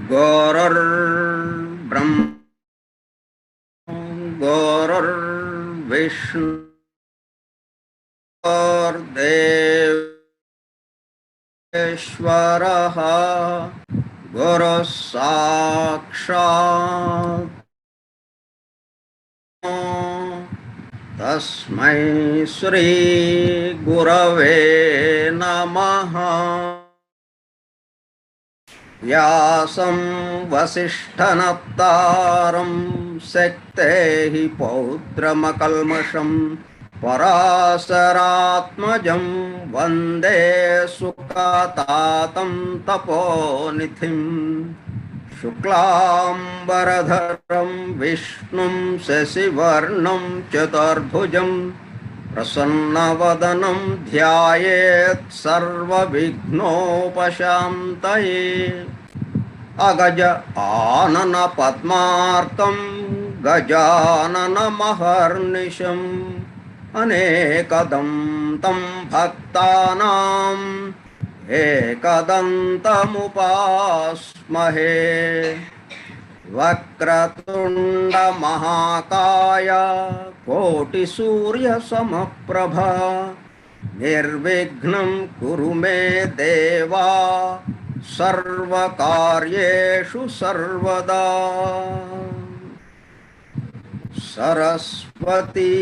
गुरुर्ब्रह्मा गुरुर्विष्णु गुरुर्देवेश्वरः गुरुः साक्षात् तस्मै श्री गुरवे नमः। व्यासं वसिष्ठनप्तारं शक्तेः पौत्रमकल्मषं पराशरात्मजं वन्दे सुखतातं तपोनिधिं। शुक्लाम्बरधरं विष्णुं शशिवर्णं चतुर्भुजं प्रसन्नवदनं ध्यायेत् सर्वविघ्नोपशान्तये। अगज आनन पद्मार्कं गजाननमहर्निशम् अनेकदन्तं भक्तानां एकदन्तमुपास्महे। वक्रतुण्ड महाकाय कोटिसूर्यसमप्रभा निर्विघ्नं कुरु मे देवा सर्वकार्येषु सर्वदा। सरस्वती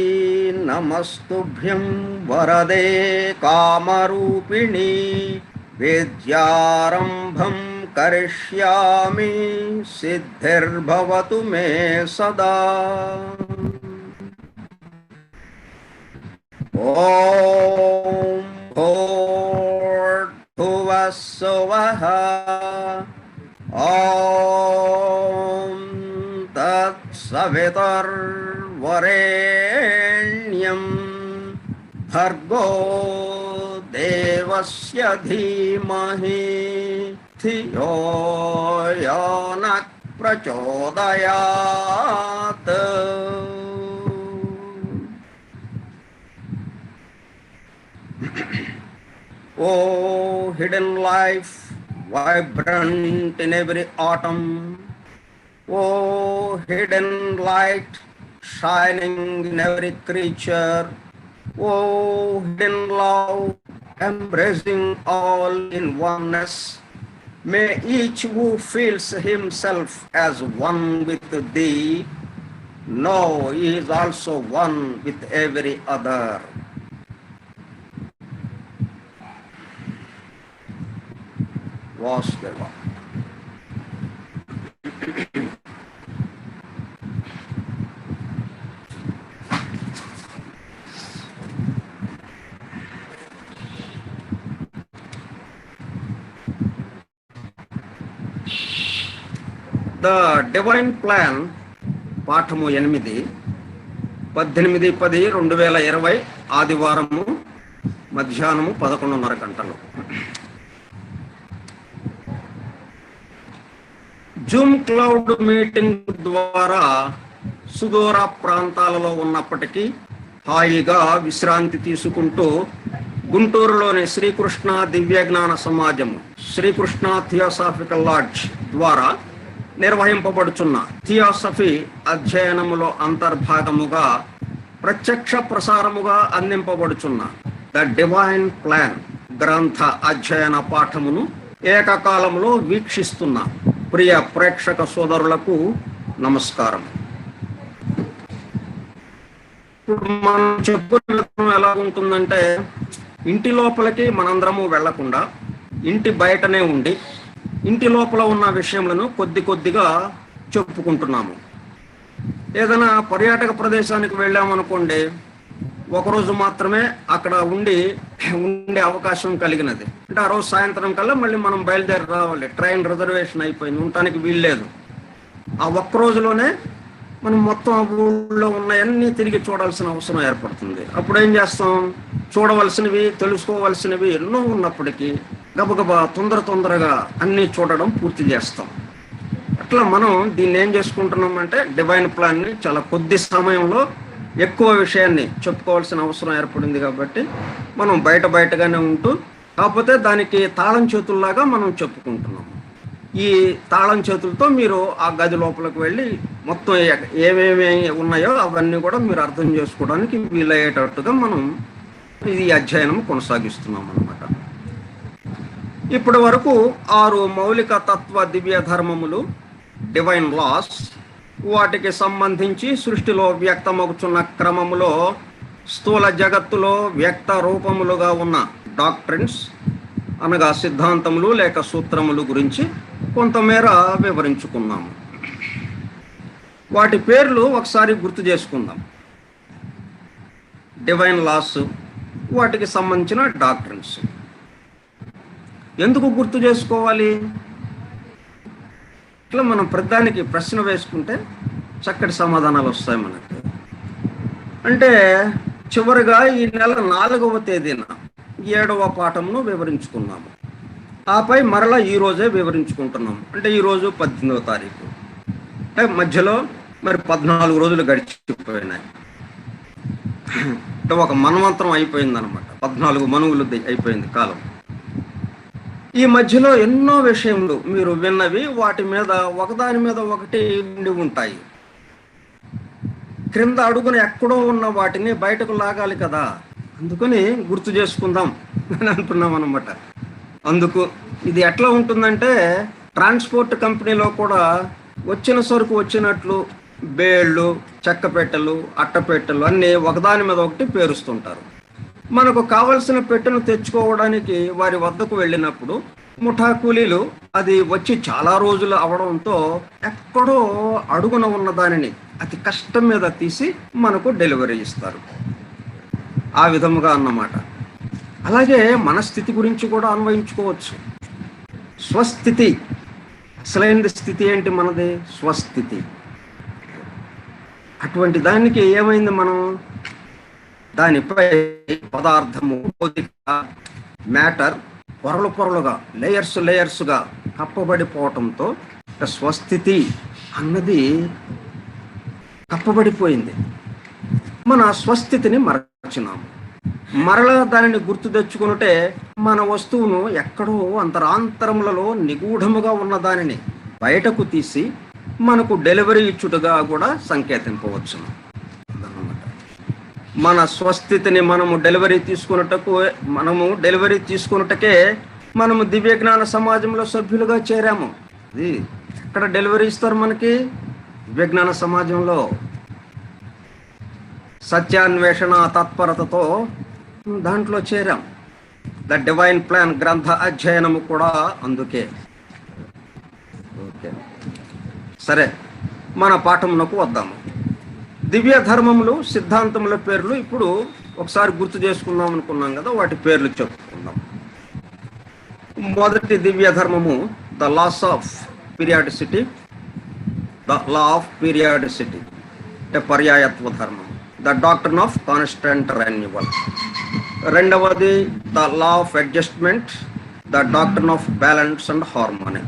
नमस्तुभ्यं वरदे कामरूपिणी विद्यारम्भं करिष्यामि सिद्धिर्भवतु मे सदा। ॐ भूर्भुवः स्वः ॐ तत्सवितुर्वरेण्यं भर्गो देवस्य धीमहि धियो यो नः प्रचोदयात्। O hidden life, vibrant in every autumn, O hidden light, shining in every creature, O hidden love, embracing all in oneness, may each who feels himself as one with thee know he is also one with every other. Vasudeva. The Divine Plan పాఠము 8 18/10/2020 ఆదివారము మధ్యాహ్నము 11:30 గంటలు. Zoom cloud meeting ద్వారా సుదూర ప్రాంతాలలో ఉన్నప్పటికీ హాయిగా విశ్రాంతి తీసుకుంటూ గుంటూరులోని శ్రీకృష్ణ దివ్యజ్ఞాన సమాజము శ్రీకృష్ణ థియోసాఫికల్ లాడ్జ్ ద్వారా నిర్వహింపబడుచున్న థియోసఫీ అధ్యయనములో అంతర్భాగముగా ప్రత్యక్ష ప్రసారముగా అందింపబడుచున్న ద డివైన్ ప్లాన్ గ్రంథ అధ్యయన పాఠమును ఏకకాలంలో వీక్షిస్తున్న ప్రియ ప్రేక్షక సోదరులకు నమస్కారం. ఇప్పుడు మనం చెప్పుకున్న ఎలా ఉంటుందంటే, ఇంటి లోపలికి మనందరము వెళ్లకుండా ఇంటి బయటనే ఉండి ఇంటి లోపల ఉన్న విషయములను కొద్దిగా చెప్పుకుంటున్నాము. ఏదైనా పర్యాటక ప్రదేశానికి వెళ్ళామనుకోండి, ఒకరోజు మాత్రమే అక్కడ ఉండే అవకాశం కలిగినది. అంటే ఆ రోజు సాయంత్రం కల్లా మళ్ళీ మనం బయలుదేరి రావాలి, ట్రైన్ రిజర్వేషన్ అయిపోయింది, ఉండటానికి వీల్లేదు. ఆ ఒక్క రోజులోనే మనం మొత్తం ఊళ్ళో ఉన్నాయన్నీ తిరిగి చూడాల్సిన అవసరం ఏర్పడుతుంది. అప్పుడు ఏం చేస్తాం, చూడవలసినవి తెలుసుకోవలసినవి ఎన్నో ఉన్నప్పటికీ గబగబా తొందరగా అన్నీ చూడడం పూర్తి చేస్తాం. అట్లా మనం దీన్ని ఏం చేసుకుంటున్నాం అంటే, డివైన్ ప్లాన్ని చాలా కొద్ది సమయంలో ఎక్కువ విషయాన్ని చెప్పుకోవాల్సిన అవసరం ఏర్పడింది. కాబట్టి మనం బయటగానే ఉంటూ, కాకపోతే దానికి తాళం చేతుల్లాగా మనం చెప్పుకుంటున్నాం. ఈ తాళం చేతులతో మీరు ఆ గది లోపలికి వెళ్ళి మొత్తం ఏమేమి ఉన్నాయో అవన్నీ కూడా మీరు అర్థం చేసుకోవడానికి వీలయ్యేటట్టుగా మనం ఈ అధ్యయనం కొనసాగిస్తున్నాం అన్నమాట. ఇప్పటి వరకు 6 మౌలిక తత్వ దివ్య ధర్మములు, డివైన్ లాస్, వాటికి సంబంధించి సృష్టిలో వ్యక్తమవుతున్న క్రమములో స్థూల జగత్తులో వ్యక్త రూపములుగా ఉన్న డాక్ట్రిన్స్ అనగా సిద్ధాంతములు లేక సూత్రములు గురించి కొంతమేర వివరించుకున్నాము. వాటి పేర్లు ఒకసారి గుర్తు చేసుకుందాం. డివైన్ లాస్, వాటికి సంబంధించిన డాక్ట్రిన్స్. ఎందుకు గుర్తు చేసుకోవాలి? ఇట్లా మనం ప్రతిదానికి ప్రశ్న వేసుకుంటే చక్కటి సమాధానాలు వస్తాయి మనకి. అంటే చివరిగా ఈ నెల 4వ తేదీన 7వ పాఠంను వివరించుకున్నాము. ఆపై మరలా ఈరోజే వివరించుకుంటున్నాము. అంటే ఈరోజు 18వ తారీఖు. అంటే మధ్యలో మరి 14 రోజులు గడిచిపోయినాయి. అంటే ఒక మన్వంతరం అయిపోయింది అనమాట. 14 మనువులు అయిపోయింది కాలం. ఈ మధ్యలో ఎన్నో విషయములు మీరు విన్నవి వాటి మీద ఒకదాని మీద ఒకటి ఉండి ఉంటాయి. క్రింద అడుగున ఎక్కడో ఉన్న వాటిని బయటకు లాగాలి కదా, అందుకని గుర్తు చేసుకుందాం అని అంటున్నాం అనమాట. అందుకు ఇది ఎట్లా ఉంటుందంటే, ట్రాన్స్పోర్ట్ కంపెనీలో కూడా వచ్చిన సరుకు వచ్చినట్లు బేళ్ళు, చెక్క పెట్టెలు, అట్టపెట్టెలు అన్నీ ఒకదాని మీద ఒకటి పేరుస్తుంటారు. మనకు కావలసిన పెట్టెను తెచ్చుకోవడానికి వారి వద్దకు వెళ్ళినప్పుడు ముఠా కూలీలు అది వచ్చి చాలా రోజులు అవడంతో ఎక్కడో అడుగున ఉన్న దానిని అతి కష్టం మీద తీసి మనకు డెలివరీ ఇస్తారు. ఆ విధముగా అన్నమాట. అలాగే మన స్థితి గురించి కూడా అన్వయించుకోవచ్చు. స్వస్థితి, అసలైన స్థితి ఏంటి మనది? స్వస్థితి. అటువంటి దానికి ఏమైంది? మనం దానిపై పదార్థము, మ్యాటర్ పొరలుగా లేయర్స్గా కప్పబడిపోవటంతో స్వస్థితి అన్నది కప్పబడిపోయింది. మన స్వస్థితిని మరచినాము. మరలా దానిని గుర్తు తెచ్చుకుంటే మన వస్తువును ఎక్కడో అంతరాంతరములలో నిగూఢముగా ఉన్న దానిని బయటకు తీసి మనకు డెలివరీ ఇచ్చుటగా కూడా సంకేతింపవచ్చును. మన స్వస్థితిని మనము డెలివరీ తీసుకున్నటకే మనము దివ్య జ్ఞాన సమాజంలో సభ్యులుగా చేరాము. ఇది ఎక్కడ డెలివరీ ఇస్తారు మనకి? దివ్య జ్ఞాన సమాజంలో సత్యాన్వేషణ తత్పరతతో దాంట్లో చేరాం. ద డివైన్ ప్లాన్ గ్రంథ అధ్యయనము కూడా అందుకే. ఓకే, సరే, మన పాఠమునకు వద్దాము. దివ్య ధర్మములు, సిద్ధాంతముల పేర్లు ఇప్పుడు ఒకసారి గుర్తు చేసుకుందాం అనుకున్నాం కదా, వాటి పేర్లు చెప్పుకుందాం. మొదటి దివ్య ధర్మము the laws of periodicity, the law of periodicity అంటే పర్యాయత్వ ధర్మం, the doctrine of constant renewal. రెండవది the law of adjustment, the doctrine of balance and harmony.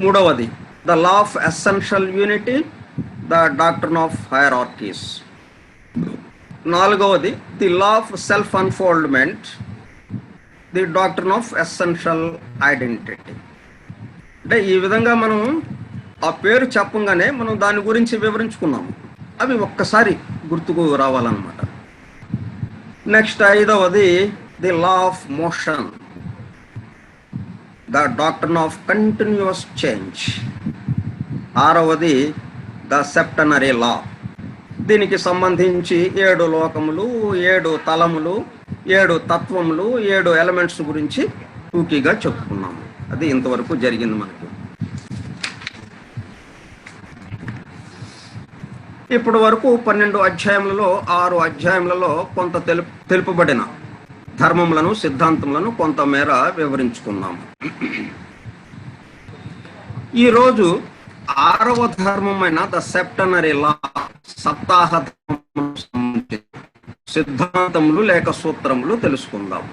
మూడవది the law of essential unity, the doctrine of hierarchies. నాలుగవది the law of self unfoldment, the doctrine of essential identity. అంటే ఈ విధంగా మనం ఆ పేరు చెప్పంగానే మనం దాని గురించి వివరించుకున్నాము. అవి ఒక్కసారి గుర్తుకు రావాలన్నమాట. నెక్స్ట్ ఐదవది the law of motion, the doctrine of continuous change. ఆరవది ద సెప్టనరీ లా. దీనికి సంబంధించి 7 లోకములు, 7 తలములు, 7 తత్వములు, 7 ఎలిమెంట్స్ గురించి టూకీగా చెప్పుకున్నాము. అది ఇంతవరకు జరిగింది మనకు. ఇప్పటి వరకు 12 అధ్యాయములలో 6 అధ్యాయములలో కొంత తెలుపబడిన ధర్మములను, సిద్ధాంతములను కొంతమేర వివరించుకున్నాము. ఈరోజు 6వ ధర్మమైన ద సెప్టనరీ లా, సప్తాహ ధర్మములు, సిద్ధాంతములు లేక సూత్రములు తెలుసుకుందాం.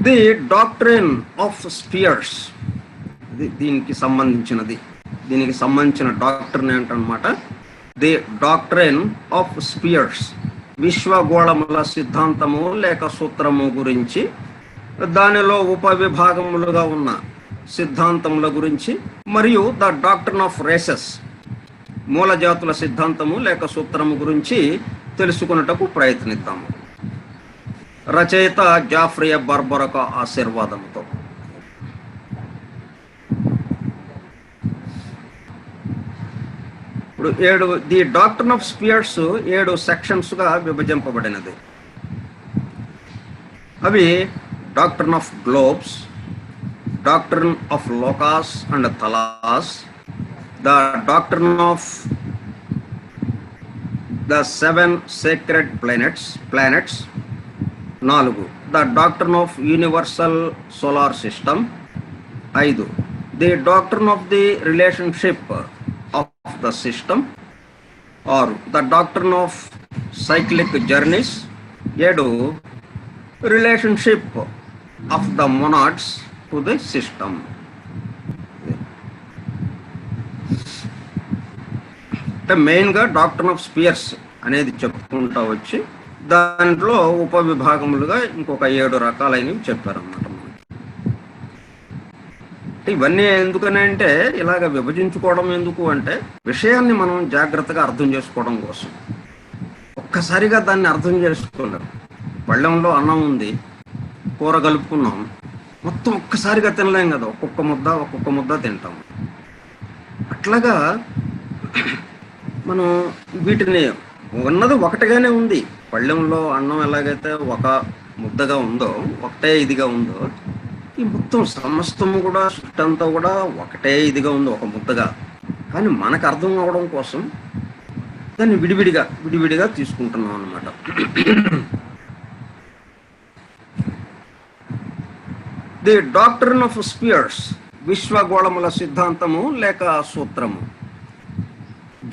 ది డాక్ట్రిన్ ఆఫ్ స్పియర్స్, దీనికి సంబంధించిన డాక్ట్రిన్ ఏంటన్నమాట? ది డాక్ట్రిన్ ఆఫ్ స్పియర్స్, విశ్వగోళముల సిద్ధాంతము లేక సూత్రము గురించి దానిలో ఉపవిభాగములుగా ఉన్న సిద్ధాంతముల గురించి మరియు ద డాక్ట్రిన్ ఆఫ్ రేసెస్ మూలజాతుల సిద్ధాంతము లేక సూత్రము గురించి తెలుసుకున్నటకు ప్రయత్నిద్దాము. రచయిత జాఫ్రియ బార్బరొక ఆశీర్వాదముతో. ఇప్పుడు ది డాక్ట్రిన్ ఆఫ్ స్పియర్స్ 7 సెక్షన్స్గా విభజింపబడినది. అవి doctrine of globes, doctrine of lokas and talas, the doctrine of the 7 sacred planets 4, the doctrine of universal solar system 5, the doctrine of the relationship of the system 6, the doctrine of cyclic journeys 7, relationship of the monads to the system. అంటే మెయిన్గా doctrine of spheres అనేది చెప్పుకుంటా వచ్చి దాంట్లో ఉపవిభాగములుగా ఇంకొక 7 రకాలైనవి చెప్పారన్నమాట. ఇవన్నీ ఎందుకని అంటే ఇలాగ విభజించుకోవడం ఎందుకు అంటే విషయాన్ని మనం జాగ్రత్తగా అర్థం చేసుకోవడం కోసం. ఒక్కసారిగా దాన్ని అర్థం చేసుకోలేరు. పళ్ళెంలో అన్నం ఉంది, కూర కలుపుకున్నాం, మొత్తం ఒక్కసారిగా తినలేం కదా, ఒక్కొక్క ముద్ద తింటాం. అట్లాగా మనం వీటిని ఉన్నది ఒకటిగానే ఉంది. పళ్ళెంలో అన్నం ఎలాగైతే ఒక ముద్దగా ఉందో, ఒకటే ఇదిగా ఉందో, ఈ మొత్తం సమస్తము కూడా సృష్టి అంతా కూడా ఒకటే ఇదిగా ఉంది, ఒక ముద్దగా. కానీ మనకు అర్థం అవడం కోసం దాన్ని విడివిడిగా తీసుకుంటున్నాం అన్నమాట. ది డాక్ట్రిన్ ఆఫ్ స్పియర్స్ విశ్వగోళముల సిద్ధాంతము లేక సూత్రము.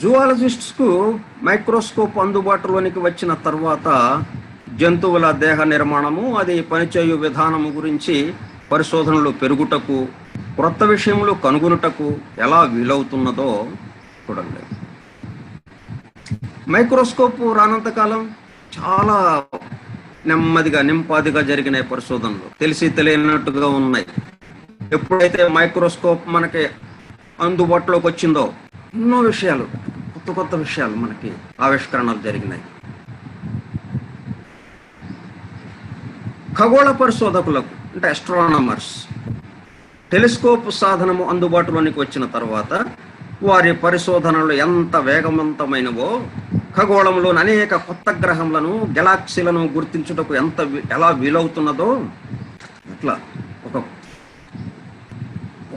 జువాలజిస్ట్స్కు మైక్రోస్కోప్ అందుబాటులోనికి వచ్చిన తర్వాత జంతువుల దేహ నిర్మాణము, అది పనిచేయు విధానము గురించి పరిశోధనలు పెరుగుటకు, క్రొత్త విషయములు కనుగొనుటకు ఎలా వీలవుతున్నదో చూడండి. మైక్రోస్కోప్ రానంతకాలం చాలా నెమ్మదిగా నింపాదిగా జరిగిన పరిశోధనలు తెలిసి తెలియనట్టుగా ఉన్నాయి. ఎప్పుడైతే మైక్రోస్కోప్ మనకి అందుబాటులోకి వచ్చిందో ఎన్నో విషయాలు, కొత్త విషయాలు మనకి ఆవిష్కరణలు జరిగినాయి. ఖగోళ పరిశోధకులకు అంటే ఆస్ట్రానమర్స్ టెలిస్కోప్ సాధనము అందుబాటులోనికి వచ్చిన తర్వాత వారి పరిశోధనలు ఎంత వేగవంతమైనవో, ఖగోళంలోని అనేక కొత్త గ్రహములను, గెలాక్సీలను గుర్తించుటకు ఎలా వీలవుతున్నదో, అట్లా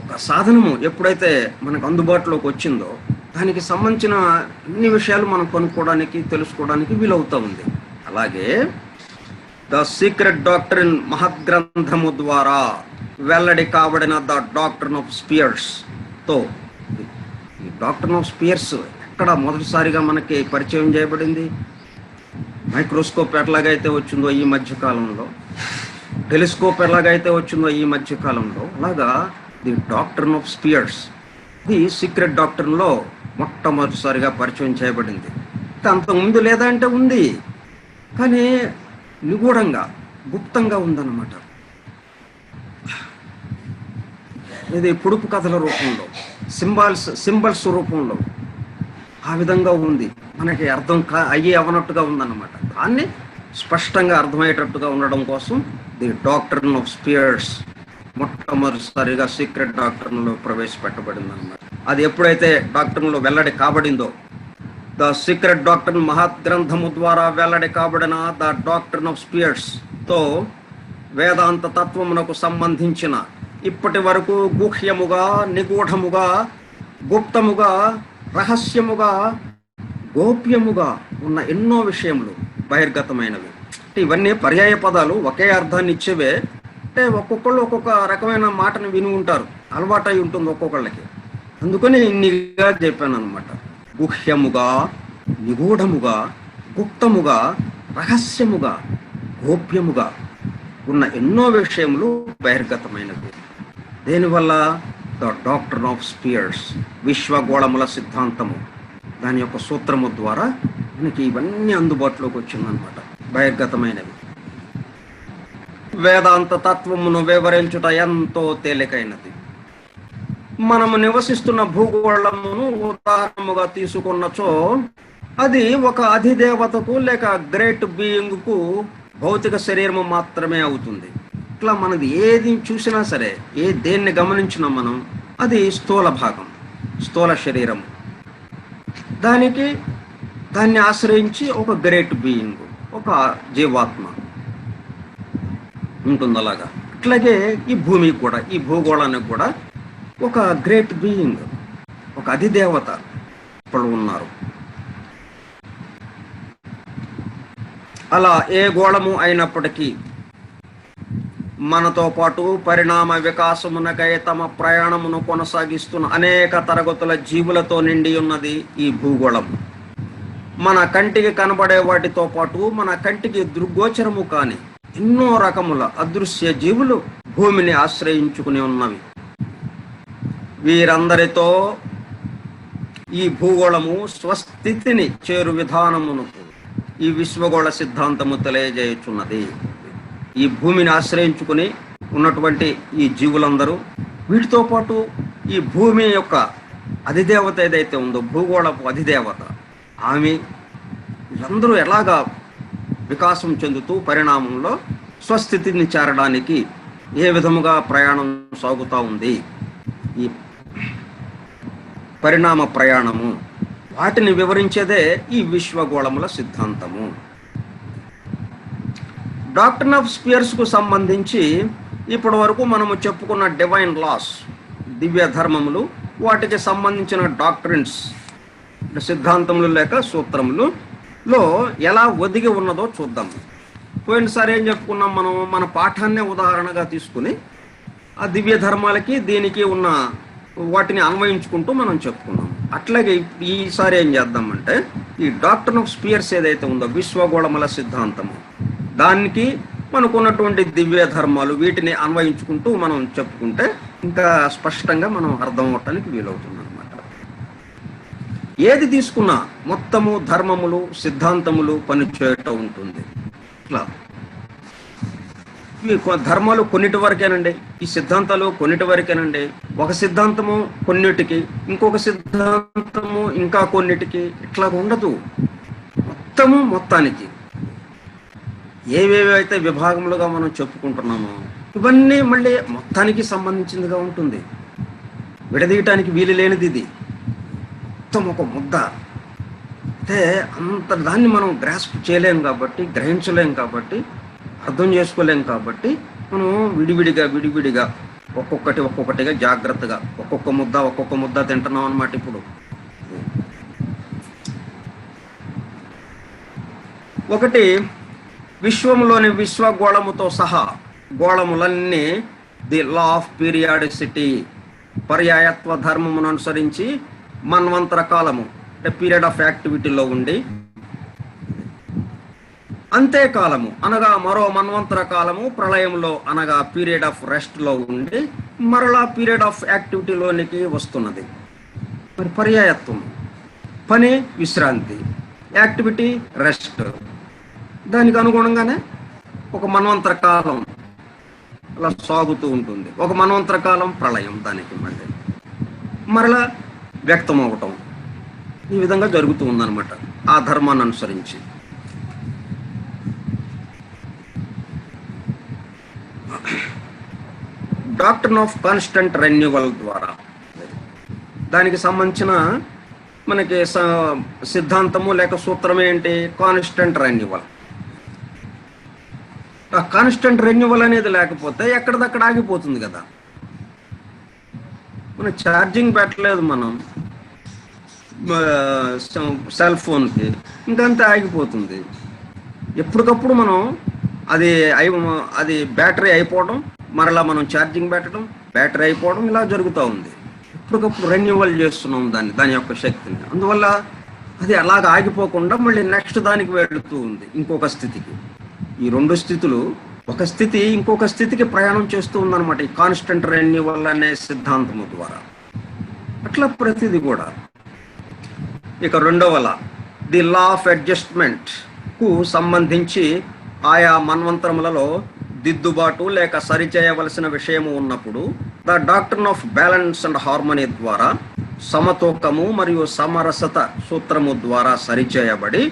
ఒక సాధనము ఎప్పుడైతే మనకు అందుబాటులోకి వచ్చిందో దానికి సంబంధించిన అన్ని విషయాలు మనం కనుక్కోవడానికి, తెలుసుకోవడానికి వీలవుతూ ఉంది. అలాగే ద సీక్రెట్ డాక్ట్రిన్ మహద్గ్రంథము ద్వారా వెల్లడి కాబడిన ద డాక్ట్రిన్ ఆఫ్ స్పియర్స్ తో, ఈ డాక్ట్రిన్ ఆఫ్ స్పియర్స్ ఎక్కడ మొదటిసారిగా మనకి పరిచయం చేయబడింది? మైక్రోస్కోప్ ఎట్లాగైతే వచ్చిందో ఈ మధ్యకాలంలో, టెలిస్కోప్ ఎలాగైతే వచ్చిందో ఈ మధ్యకాలంలో, అలాగా the doctrine of spheres the secret డాక్ట్రిన్లో మొట్టమొదటిసారిగా పరిచయం చేయబడింది. అంతకుముందు లేదంటే ఉంది, కానీ నిగూఢంగా, గుప్తంగా ఉందన్నమాట. ఇది పొడుపు కథల రూపంలో, సింబల్స్ రూపంలో ఆ విధంగా ఉంది. మనకి అర్థం అవనట్టుగా ఉందన్నమాట. దాన్ని స్పష్టంగా అర్థమయ్యేటట్టుగా ఉండడం కోసం ది డాక్ట్రిన్ ఆఫ్ స్పియర్స్ మొట్టమొదటిసారిగా సీక్రెట్ డాక్ట్రిన్లో ప్రవేశపెట్టబడింది అన్నమాట. అది ఎప్పుడైతే డాక్ట్రిన్లో వెల్లడి కాబడిందో, ద సీక్రెట్ డాక్ట్రిన్ మహద్గ్రంథము ద్వారా వెల్లడి కాబడిన ద డాక్ట్రిన్ ఆఫ్ స్పియర్స్ తో వేదాంత తత్వమునకు సంబంధించిన ఇప్పటి వరకు గుహ్యముగా, నిగూఢముగా, గుప్తముగా, రహస్యముగా, గోప్యముగా ఉన్న ఎన్నో విషయములు బహిర్గతమైనవి. ఇవన్నీ పర్యాయ పదాలు, ఒకే అర్థాన్ని ఇచ్చేవే. అంటే ఒక్కొక్కళ్ళు ఒక్కొక్క రకమైన మాటను విని ఉంటారు, అలవాటై ఉంటుంది ఒక్కొక్కళ్ళకి. అందుకని ఇన్నిగా చెప్పాను అనమాట. గుహ్యముగా, నిగూఢముగా, గుప్తముగా, రహస్యముగా, గోప్యముగా ఉన్న ఎన్నో విషయములు బహిర్గతమైనవి. దేనివల్ల? ద డాక్ట్రిన్ ఆఫ్ స్పియర్స్ విశ్వగోళముల సిద్ధాంతము, దాని యొక్క సూత్రము ద్వారా మనకి ఇవన్నీ అందుబాటులోకి వచ్చిందనమాట, బహిర్గతమైనవి. వేదాంత తత్వమును వివరించుట ఎంతో తేలికైనది. మనము నివసిస్తున్న భూగోళమును ఉదాహరణగా తీసుకున్నచో అది ఒక అధిదేవతకు లేక గ్రేట్ బీయింగ్కు భౌతిక శరీరము మాత్రమే అవుతుంది. ఇట్లా మనది ఏది చూసినా సరే, దేన్ని గమనించినా మనం, అది స్థూల భాగం, స్థూల శరీరం. దాన్ని ఆశ్రయించి ఒక గ్రేట్ బీయింగ్, ఒక జీవాత్మ ఉంటుంది. అలాగా అట్లాగే ఈ భూమికి కూడా, ఈ భూగోళానికి కూడా ఒక గ్రేట్ బీయింగ్, ఒక అధిదేవత ఇప్పుడు ఉన్నారు. అలా ఏ గోళము అయినప్పటికీ మనతో పాటు పరిణామ వికాసమునకై తమ ప్రయాణమును కొనసాగిస్తున్న అనేక తరగతుల జీవులతో నిండి ఉన్నది ఈ భూగోళం. మన కంటికి కనబడే వాటితో పాటు మన కంటికి దృగ్గోచరము కాని ఎన్నో రకముల అదృశ్య జీవులు భూమిని ఆశ్రయించుకుని ఉన్నవి. వీరందరితో ఈ భూగోళము స్వస్థితిని చేరు విధానమును ఈ విశ్వగోళ సిద్ధాంతము తెలియజేయుచున్నది. ఈ భూమిని ఆశ్రయించుకుని ఉన్నటువంటి ఈ జీవులందరూ, వీటితో పాటు ఈ భూమి యొక్క అధిదేవత ఏదైతే ఉందో, భూగోళపు అధిదేవత, ఆమె, వీళ్ళందరూ ఎలాగా వికాసం చెందుతూ పరిణామంలో స్వస్థితిని చేరడానికి ఏ విధముగా ప్రయాణం సాగుతూ ఉంది, ఈ పరిణామ ప్రయాణము, వాటిని వివరించేదే ఈ విశ్వగోళముల సిద్ధాంతము. డాక్ట్రిన్ ఆఫ్ స్పియర్స్కు సంబంధించి ఇప్పటి వరకు మనము చెప్పుకున్న డివైన్ లాస్, దివ్య ధర్మములు, వాటికి సంబంధించిన డాక్ట్రిన్స్, సిద్ధాంతములు లేక సూత్రములలో ఎలా ఒదిగి ఉన్నదో చూద్దాం. పోయినసారి ఏం చెప్పుకున్నాం మనం, మన పాఠాన్నే ఉదాహరణగా తీసుకుని ఆ దివ్య ధర్మాలకి దీనికి ఉన్న వాటిని అన్వయించుకుంటూ మనం చెప్పుకున్నాం. అట్లాగే ఈసారి ఏం చేద్దామంటే, ఈ డాక్ట్రిన్ ఆఫ్ స్పియర్స్ ఏదైతే ఉందో, విశ్వగోళముల సిద్ధాంతము, దానికి మనకున్నటువంటి దివ్య ధర్మాలు, వీటిని అన్వయించుకుంటూ మనం చెప్పుకుంటే ఇంకా స్పష్టంగా మనం అర్థం అవటానికి వీలవుతుంది అనమాట. ఏది తీసుకున్నా మొత్తము ధర్మములు, సిద్ధాంతములు పనిచేయటం ఉంటుంది. ఇట్లా ఈ ధర్మాలు కొన్నిటి వరకేనండి, ఈ సిద్ధాంతాలు కొన్నిటి వరకేనండి. ఒక సిద్ధాంతము కొన్నిటికి, ఇంకొక సిద్ధాంతము ఇంకా కొన్నిటికి, ఇట్లా ఉండదు. మొత్తానికి ఏవేవి అయితే విభాగములుగా మనం చెప్పుకుంటున్నామో ఇవన్నీ మళ్ళీ మొత్తానికి సంబంధించిందిగా ఉంటుంది. విడదీయటానికి వీలు లేనిది ఇది. మొత్తం ఒక ముద్ద. అయితే అంత దాన్ని మనం గ్రాస్ప్ చేయలేం కాబట్టి, గ్రహించలేం కాబట్టి, అర్థం చేసుకోలేం కాబట్టి, మనం విడివిడిగా ఒక్కొక్కటిగా జాగ్రత్తగా ఒక్కొక్క ముద్ద తింటున్నాం అన్నమాట. ఇప్పుడు ఒకటి, విశ్వంలోని విశ్వగోళముతో సహా గోళములన్నీ ది లా ఆఫ్ పీరియాడిసిటీ, పర్యాయత్వ ధర్మమును అనుసరించి మన్వంతర కాలము అంటే పీరియడ్ ఆఫ్ యాక్టివిటీలో ఉండి, అంతేకాలము అనగా మరో మన్వంతర కాలము ప్రళయంలో అనగా పీరియడ్ ఆఫ్ రెస్ట్లో ఉండి మరలా పీరియడ్ ఆఫ్ యాక్టివిటీలోనికి వస్తున్నది. మరి పర్యాయత్వం, పని విశ్రాంతి, యాక్టివిటీ రెస్ట్, దానికి అనుగుణంగానే ఒక మన్వంతర కాలం అలా సాగుతూ ఉంటుంది. ఒక మన్వంతర కాలం ప్రళయం, దానికి మరలా వ్యక్తం అవటం, ఈ విధంగా జరుగుతూ ఉందన్నమాట ఆ ధర్మాన్ని అనుసరించి. డాక్ట్రిన్ ఆఫ్ కాన్స్టెంట్ రెన్యువల్ ద్వారా దానికి సంబంధించిన మనకి సిద్ధాంతము లేక సూత్రం ఏంటి, కాన్స్టెంట్ రెన్యువల్. ఆ కాన్స్టెంట్ రెన్యువల్ అనేది లేకపోతే ఎక్కడిదక్కడ ఆగిపోతుంది కదా. మనం ఛార్జింగ్ పెట్టలేదు మనం సెల్ ఫోన్కి, ఇంకంతే ఆగిపోతుంది. ఎప్పటికప్పుడు మనం అది బ్యాటరీ అయిపోవడం, మరలా మనం ఛార్జింగ్ పెట్టడం, బ్యాటరీ అయిపోవడం, ఇలా జరుగుతూ ఉంది. ఎప్పటికప్పుడు రెన్యువల్ చేస్తున్నాం దాని యొక్క శక్తిని. అందువల్ల అది అలాగ ఆగిపోకుండా మళ్ళీ నెక్స్ట్ దానికి వెళుతూ ఉంది, ఇంకొక స్థితికి. ఈ రెండు స్థితులు, ఒక స్థితి ఇంకొక స్థితికి ప్రయాణం చేస్తూ ఉందన్నమాట ఈ కాన్స్టెంట్ రెన్యువల్ అనే సిద్ధాంతము ద్వారా. అట్లా ప్రతిదీ కూడా. ఇక రెండవ లా, ది లా ఆఫ్ అడ్జస్ట్మెంట్ కు సంబంధించి ఆయా మన్వంతరములలో దిద్దుబాటు లేక సరిచేయవలసిన విషయము ఉన్నప్పుడు the doctrine of balance and harmony ద్వారా సమతూకము మరియు సమరసత సూత్రము ద్వారా సరిచేయబడి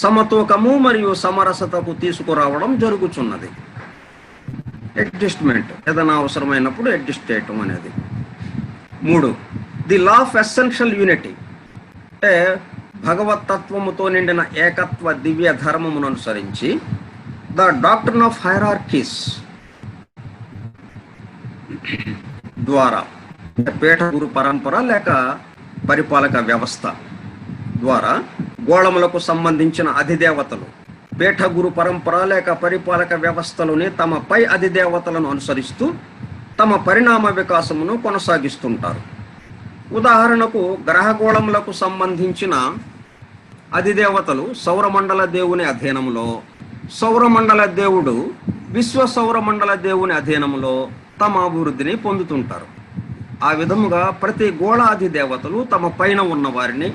సమతూకము మరియు సమరసతకు తీసుకురావడం జరుగుతున్నది. అడ్జస్ట్మెంట్, ఏదైనా అవసరమైనప్పుడు అడ్జస్ట్ చేయటం అనేది. 3, the law of essential unity, అంటే భగవతత్వముతో నిండిన ఏకత్వ దివ్య ధర్మమును అనుసరించి ద డాక్ట్రిన్ ఆఫ్ హైరార్కీస్ ద్వారా, పీఠ గురు పరంపర లేక పరిపాలక వ్యవస్థ ద్వారా గోళములకు సంబంధించిన అధిదేవతలు పీఠ గురు పరంపర లేక పరిపాలక వ్యవస్థలోని తమ పై అధిదేవతలను అనుసరిస్తూ తమ పరిణామ వికాసమును కొనసాగిస్తుంటారు. ఉదాహరణకు గ్రహగోళములకు సంబంధించిన అధిదేవతలు సౌరమండల దేవుని అధీనంలో, సౌరమండల దేవుడు విశ్వ సౌరమండల దేవుని అధీనంలో తమ అభివృద్ధిని పొందుతుంటారు. ఆ విధముగా ప్రతి గోళాది దేవతలు తమ పైన ఉన్నవారిని,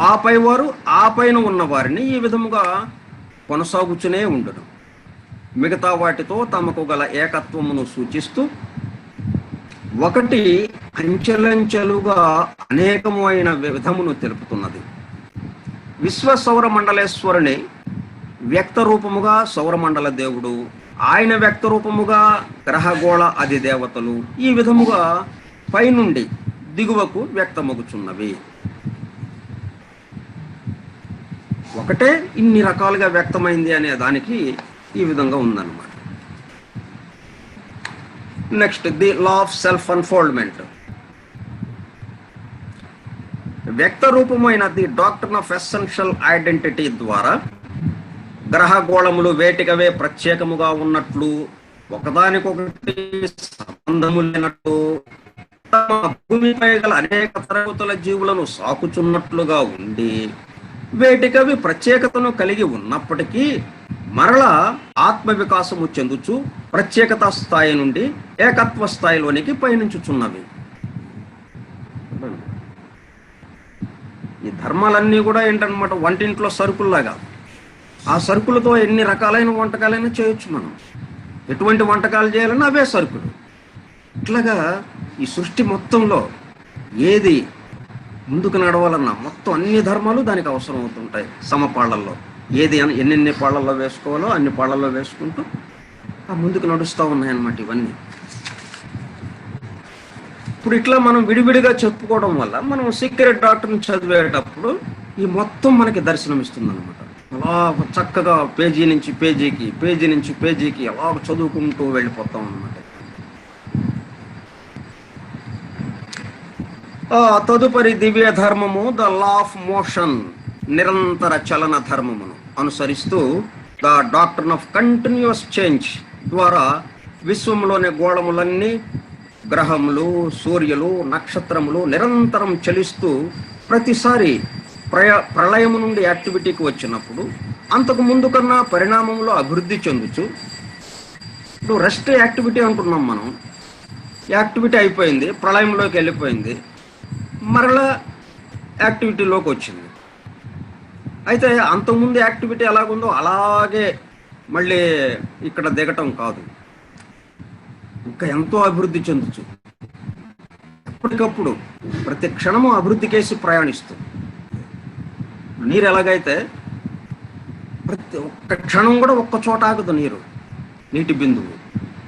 ఆపై వారు ఆ పైన ఉన్నవారిని ఈ విధముగా కొనసాగుచునే ఉండును. మిగతా వాటితో తమకు గల ఏకత్వమును సూచిస్తూ ఒకటి అంచెలంచెలుగా అనేకమైన విధమును తెలుపుతున్నది. విశ్వ సౌరమండలేశ్వరుని వ్యక్త రూపముగా సౌరమండల దేవుడు, ఆయన వ్యక్త రూపముగా గ్రహగోళ అధిదేవతలు ఈ విధముగా పైనుండి దిగువకు వ్యక్తమగుచున్నవి. ఒకటే ఇన్ని రకాలుగా వ్యక్తమైంది అనే దానికి ఈ విధంగా ఉందన్నమాట. Next, the law of self unfoldment. వ్యక్త రూపమైన the doctrine of essential identity ద్వారా గ్రహగోళములు వేటికవే ప్రత్యేకముగా ఉన్నట్లు, ఒకదానికొకటి సంబంధము లేనట్లు, తమ భూమిపై గల అనేక తరగతుల జీవులను సాకుచున్నట్లుగా ఉండి వేటికవి ప్రత్యేకతను కలిగి ఉన్నప్పటికీ మరలా ఆత్మ వికాసము చెందుచు ప్రత్యేకత స్థాయి నుండి ఏకత్వ స్థాయిలోనికి పయనించుచున్నవి. ఈ ధర్మాలన్నీ కూడా ఏంటన్నమాట, వంటింట్లో సరుకుల్లాగా. ఆ సరుకులతో ఎన్ని రకాలైన వంటకాలైనా చేయొచ్చు. మనం ఎటువంటి వంటకాలు చేయాలన్నా అవే సరుకులు. ఇట్లాగా ఈ సృష్టి మొత్తంలో ఏది ముందుకు నడవాలన్నా మొత్తం అన్ని ధర్మాలు దానికి అవసరం అవుతుంటాయి. సమపాళ్లల్లో ఏది ఎన్నెన్ని పాళ్లలో వేసుకోవాలో అన్ని పాళ్లలో వేసుకుంటూ ముందుకు నడుస్తూ ఉన్నాయన్నమాట ఇవన్నీ. ఇప్పుడు ఇట్లా మనం విడివిడిగా చెప్పుకోవడం వల్ల మనం సీక్రెట్ డాక్టర్ని చదివేటప్పుడు ఈ మొత్తం మనకి దర్శనం ఇస్తుంది అనమాట. అలా చక్కగా పేజీ నుంచి పేజీకి, పేజీ నుంచి పేజీకి అలా చదువుకుంటూ వెళ్ళిపోతాం అన్నమాట. తదుపరి దివ్య ధర్మము ద లా ఆఫ్ మోషన్, నిరంతర చలన ధర్మమును అనుసరిస్తూ the doctrine of continuous change ద్వారా విశ్వంలోని గోళములన్నీ, గ్రహములు, సూర్యులు, నక్షత్రములు నిరంతరం చలిస్తూ ప్రతిసారి ప్రళయము నుండి యాక్టివిటీకి వచ్చినప్పుడు అంతకు ముందు కన్నా పరిణామంలో అభివృద్ధి చెందుచు, ఇప్పుడు రెస్ట్ యాక్టివిటీ అంటున్నాం మనం, యాక్టివిటీ అయిపోయింది, ప్రళయంలోకి వెళ్ళిపోయింది, మరలా యాక్టివిటీలోకి వచ్చింది. అయితే అంతకుముందు యాక్టివిటీ ఎలాగుందో అలాగే మళ్ళీ ఇక్కడ దిగటం కాదు, ఇంకా ఎంతో అభివృద్ధి చెందొచ్చు. ఎప్పటికప్పుడు ప్రతి క్షణము అభివృద్ధి కేసి ప్రయాణిస్తుంది. నీరు ఎలాగైతే ప్రతి ఒక్క క్షణం కూడా ఒక్క చోట ఆగదు నీరు, నీటి బిందువు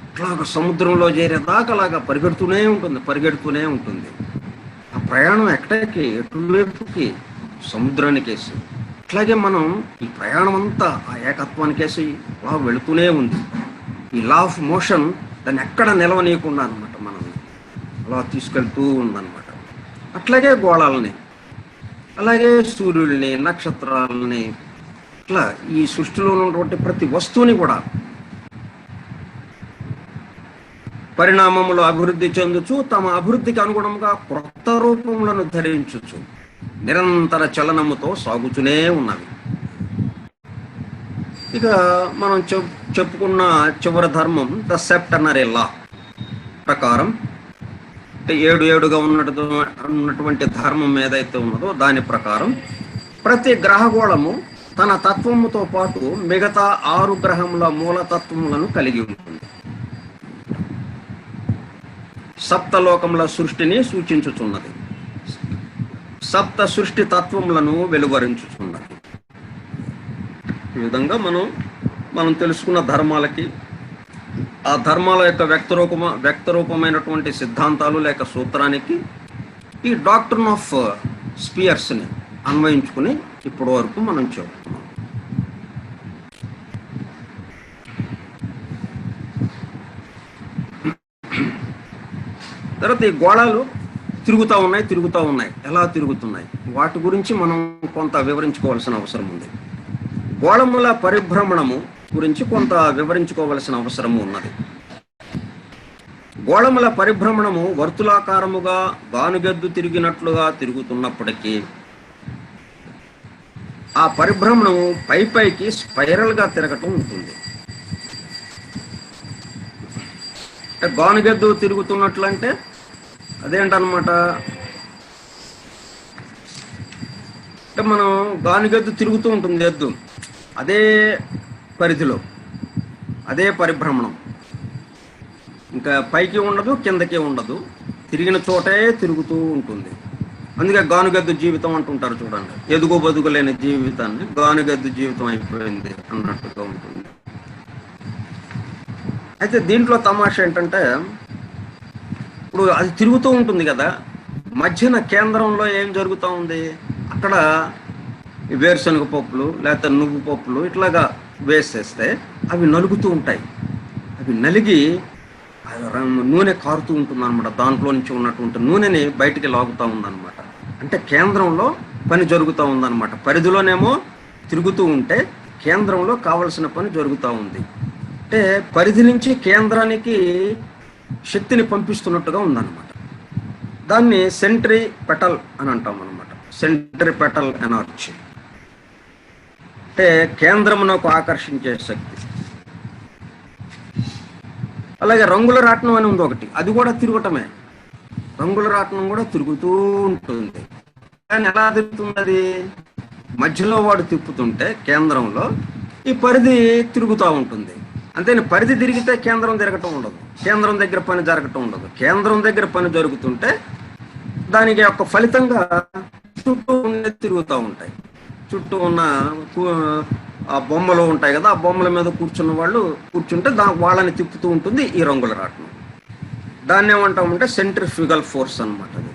ఇట్లాగ సముద్రంలో చేరేదాకా అలాగా పరిగెడుతూనే ఉంటుంది. ఆ ప్రయాణం ఎక్కడికి, ఎటువైపుకి, సముద్రానికేసి. అట్లాగే మనం ఈ ప్రయాణం అంతా ఆ ఏకత్వానికేసి అలా వెళుతూనే ఉంది. ఈ లా ఆఫ్ మోషన్ దాన్ని ఎక్కడ నిలవనీయకుండా అనమాట మనల్ని అలా తీసుకెళ్తూ ఉందన్నమాట. అట్లాగే గోళాలని, అలాగే సూర్యుల్ని, నక్షత్రాలని, ఇట్లా ఈ సృష్టిలో ఉన్నటువంటి ప్రతి వస్తువుని కూడా పరిణామములు అభివృద్ధి చెందుచు తమ అభివృద్ధికి అనుగుణంగా క్రొత్త రూపములను ధరించుచు నిరంతర చలనముతో సాగుతూనే ఉన్నవి. ఇక మనం చెప్పుకున్న చివరి ధర్మం ద సెప్టనరీ లా ప్రకారం, అంటే 7 ఉన్నటువంటి ధర్మం ఏదైతే ఉన్నదో దాని ప్రకారం ప్రతి గ్రహగోళము తన తత్వముతో పాటు మిగతా 6 గ్రహముల మూలతత్వములను కలిగి ఉంటుంది. సప్తలోకముల సృష్టిని సూచించుచున్నది. సప్త సృష్టి తత్వములను వెలువరించుచున్నది. ఈ విధంగా మనం తెలుసుకున్న ధర్మాలకి, ఆ ధర్మాల యొక్క వ్యక్తరూపమైనటువంటి సిద్ధాంతాలు లేక సూత్రానికి ఈ డాక్ట్రిన్ ఆఫ్ స్పియర్స్ని అన్వయించుకుని ఇప్పటి వరకు మనం చెబుతున్నాం. తర్వాత ఈ గోళాలు తిరుగుతూ ఉన్నాయి. ఎలా తిరుగుతున్నాయి వాటి గురించి మనం కొంత వివరించుకోవాల్సిన అవసరం ఉంది. గోళముల పరిభ్రమణము గురించి కొంత వివరించుకోవలసిన అవసరము ఉన్నది. గోళముల పరిభ్రమణము వర్తులాకారముగా గానుగెద్దు తిరిగినట్లుగా తిరుగుతున్నప్పటికీ ఆ పరిభ్రమణము పైకి స్పైరల్గా తిరగటం ఉంటుంది. గానుగెద్దు తిరుగుతున్నట్లు అంటే అదేంటనమాట, అంటే మనం గానుగెద్దు తిరుగుతూ ఉంటుంది ఎద్దు, అదే పరిధిలో అదే పరిభ్రమణం, ఇంకా పైకి ఉండదు కిందకి ఉండదు, తిరిగిన చోటే తిరుగుతూ ఉంటుంది. అందుకే గానుగెద్దు జీవితం అంటుంటారు చూడండి. ఎదుగు బదుగు లేని జీవితాన్ని గానుగెద్దు జీవితం అయిపోయింది అన్నట్టుగా ఉంటుంది. అయితే దీంట్లో తమాషా ఏంటంటే, ఇప్పుడు అది తిరుగుతూ ఉంటుంది కదా, మధ్యన కేంద్రంలో ఏం జరుగుతూ ఉంది, అక్కడ వేరుశనగ పప్పులు లేకపోతే నువ్వు పప్పులు ఇట్లాగా వేసేస్తే అవి నలుగుతూ ఉంటాయి. అవి నలిగి నూనె కారుతూ ఉంటుంది అనమాట. దాంట్లో నుంచి ఉన్నటువంటి నూనెని బయటికి లాగుతూ ఉందన్నమాట. అంటే కేంద్రంలో పని జరుగుతూ ఉందన్నమాట. పరిధిలోనేమో తిరుగుతూ ఉంటే కేంద్రంలో కావలసిన పని జరుగుతూ ఉంది. అంటే పరిధి నుంచి కేంద్రానికి శక్తిని పంపిస్తున్నట్టుగా ఉందన్నమాట. దాన్ని సెంట్రిపెటల్ అని అంటాం అనమాట. సెంట్రిపెటల్ ఎనర్జీ అంటే కేంద్రమునకు ఆకర్షించే శక్తి. అలాగే రంగుల రాట్నం అని ఉంది ఒకటి, అది కూడా తిరగటమే. రంగుల రాట్నం కూడా తిరుగుతూ ఉంటుంది. కానీ ఎలా తిరుగుతుంది అది, మధ్యలో వాడు తిప్పుతుంటే కేంద్రంలో ఈ పరిధి తిరుగుతూ ఉంటుంది. అంతేని పరిధి తిరిగితే కేంద్రం తిరగటం ఉండదు, కేంద్రం దగ్గర పని జరగటం ఉండదు. కేంద్రం దగ్గర పని జరుగుతుంటే దానికి యొక్క ఫలితంగా చుట్టూ తిరుగుతూ ఉంటాయి. చుట్టూ ఉన్న ఆ బొమ్మలు ఉంటాయి కదా, ఆ బొమ్మల మీద కూర్చున్న వాళ్ళు కూర్చుంటే వాళ్ళని తిప్పుతూ ఉంటుంది ఈ రంగుల రాట్నం. దాన్ని ఏమంటామంటే సెంట్రిఫ్యూగల్ ఫోర్స్ అనమాట. అది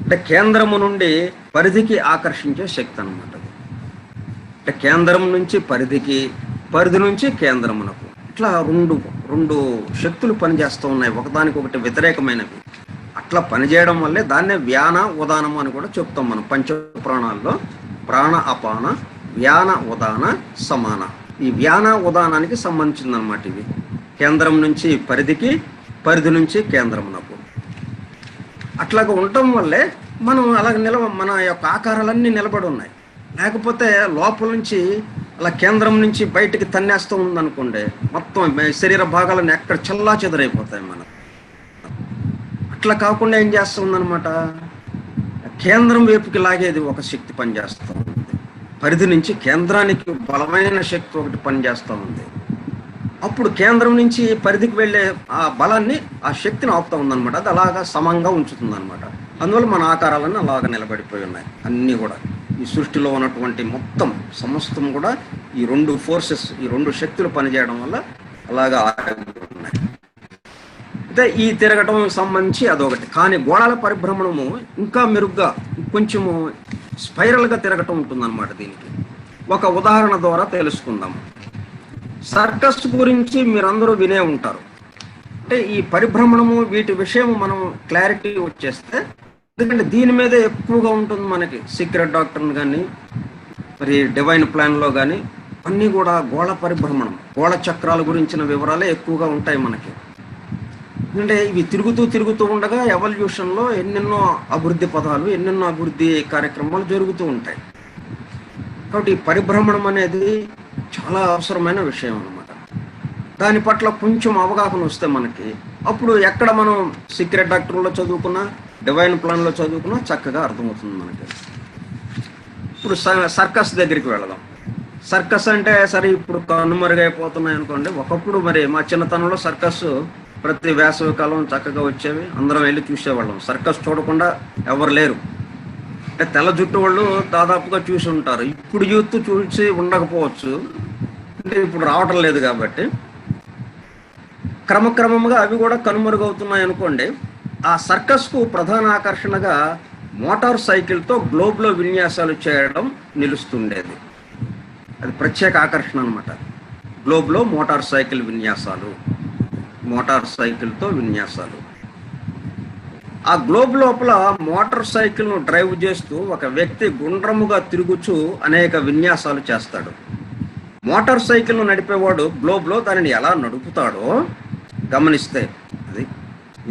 అంటే కేంద్రము నుండి పరిధికి ఆకర్షించే శక్తి అనమాట. అది అంటే కేంద్రం నుంచి పరిధికి, పరిధి నుంచి కేంద్రమునకు, ఇట్లా రెండు శక్తులు పనిచేస్తూ ఉన్నాయి, ఒకదానికొకటి వ్యతిరేకమైనవి. అట్లా పనిచేయడం వల్లే దాన్నే వ్యాన ఉదానము అని కూడా చెప్తాం మనం పంచ ప్రాణాల్లో. ప్రాణ అపాన వ్యాన ఉదాన సమాన, ఈ వ్యాన ఉదానానికి సంబంధించిందనమాట. ఇవి కేంద్రం నుంచి పరిధికి, పరిధి నుంచి కేంద్రమునకు. అట్లాగా ఉండటం వల్లే మనం అలాగ మన యొక్క ఆకారాలన్నీ నిలబడి ఉన్నాయి. లేకపోతే లోపల నుంచి అలా కేంద్రం నుంచి బయటికి తన్నేస్తూ ఉందనుకోండి, మొత్తం శరీర భాగాలన్నీ ఎక్కడ చల్లా చెదరైపోతాయి మనం. అట్లా కాకుండా ఏం చేస్తుందనమాట, కేంద్రం వైపుకి లాగేది ఒక శక్తి పనిచేస్తూ ఉంది. పరిధి నుంచి కేంద్రానికి బలమైన శక్తి ఒకటి పనిచేస్తూ ఉంది. అప్పుడు కేంద్రం నుంచి పరిధికి వెళ్ళే ఆ బలాన్ని, ఆ శక్తిని ఆపుతూ ఉందన్నమాట. అది అలాగా సమంగా ఉంచుతుంది అనమాట. అందువల్ల మన ఆకారాలన్నీ అలాగా నిలబడిపోయి ఉన్నాయి. అన్నీ కూడా ఈ సృష్టిలో ఉన్నటువంటి మొత్తం సమస్తం కూడా ఈ రెండు ఫోర్సెస్, ఈ రెండు శక్తులు పనిచేయడం వల్ల అలాగా ఉన్నాయి. అయితే ఈ తిరగటం సంబంధించి అదొకటి. కానీ గోళాల పరిభ్రమణము ఇంకా మెరుగ్గా కొంచెము స్పైరల్గా తిరగటం ఉంటుందన్నమాట. దీనికి ఒక ఉదాహరణ ద్వారా తెలుసుకుందాం. సర్కస్ గురించి మీరందరూ వినే ఉంటారు. అంటే ఈ పరిభ్రమణము వీటి విషయం మనం క్లారిటీ వచ్చేస్తే, ఎందుకంటే దీని మీద ఎక్కువగా ఉంటుంది మనకి. సీక్రెట్ డాక్టర్ని కానీ మరి డివైన్ ప్లాన్లో కానీ అన్నీ కూడా గోళ పరిభ్రమణం, గోళ చక్రాల గురించిన వివరాలే ఎక్కువగా ఉంటాయి మనకి. ఎందుకంటే ఇవి తిరుగుతూ ఉండగా ఎవల్యూషన్లో ఎన్నెన్నో అభివృద్ధి పదాలు, ఎన్నెన్నో అభివృద్ధి కార్యక్రమాలు జరుగుతూ ఉంటాయి. కాబట్టి ఈ పరిభ్రమణం అనేది చాలా అవసరమైన విషయం అన్నమాట. దాని పట్ల కొంచెం అవగాహన వస్తే మనకి, అప్పుడు ఎక్కడ మనం సీక్రెట్ డాక్టర్లో చదువుకున్నా, డివైన్ ప్లాన్లో చదువుకున్నా చక్కగా అర్థమవుతుంది మనకి. ఇప్పుడు సర్కస్ దగ్గరికి వెళదాం. సర్కస్ అంటే సరే ఇప్పుడు కనుమరుగైపోతున్నాయి అనుకోండి. ఒకప్పుడు మరి మా చిన్నతనంలో సర్కస్ ప్రతి వేసవి కాలం చక్కగా వచ్చేవి, అందరం వెళ్ళి చూసేవాళ్ళం. సర్కస్ చూడకుండా ఎవరు లేరు. అంటే తెల్ల జుట్టు వాళ్ళు దాదాపుగా చూసి ఉంటారు. ఇప్పుడు యూత్ చూసి ఉండకపోవచ్చు, అంటే ఇప్పుడు రావటం లేదు కాబట్టి. క్రమక్రమంగా అవి కూడా కనుమరుగవుతున్నాయి అనుకోండి. ఆ సర్కస్కు ప్రధాన ఆకర్షణగా మోటార్ సైకిల్తో గ్లోబ్లో విన్యాసాలు చేయడం నిలుస్తుండేది. అది ప్రత్యేక ఆకర్షణ అనమాట. గ్లోబ్లో మోటార్ సైకిల్ విన్యాసాలు, మోటార్ సైకిల్తో విన్యాసాలు. ఆ గ్లోబ్ లోపల మోటార్ సైకిల్ను డ్రైవ్ చేస్తూ ఒక వ్యక్తి గుండ్రముగా తిరుగుచూ అనేక విన్యాసాలు చేస్తాడు. మోటార్ సైకిల్ను నడిపేవాడు గ్లోబ్లో దానిని ఎలా నడుపుతాడో గమనిస్తే, అది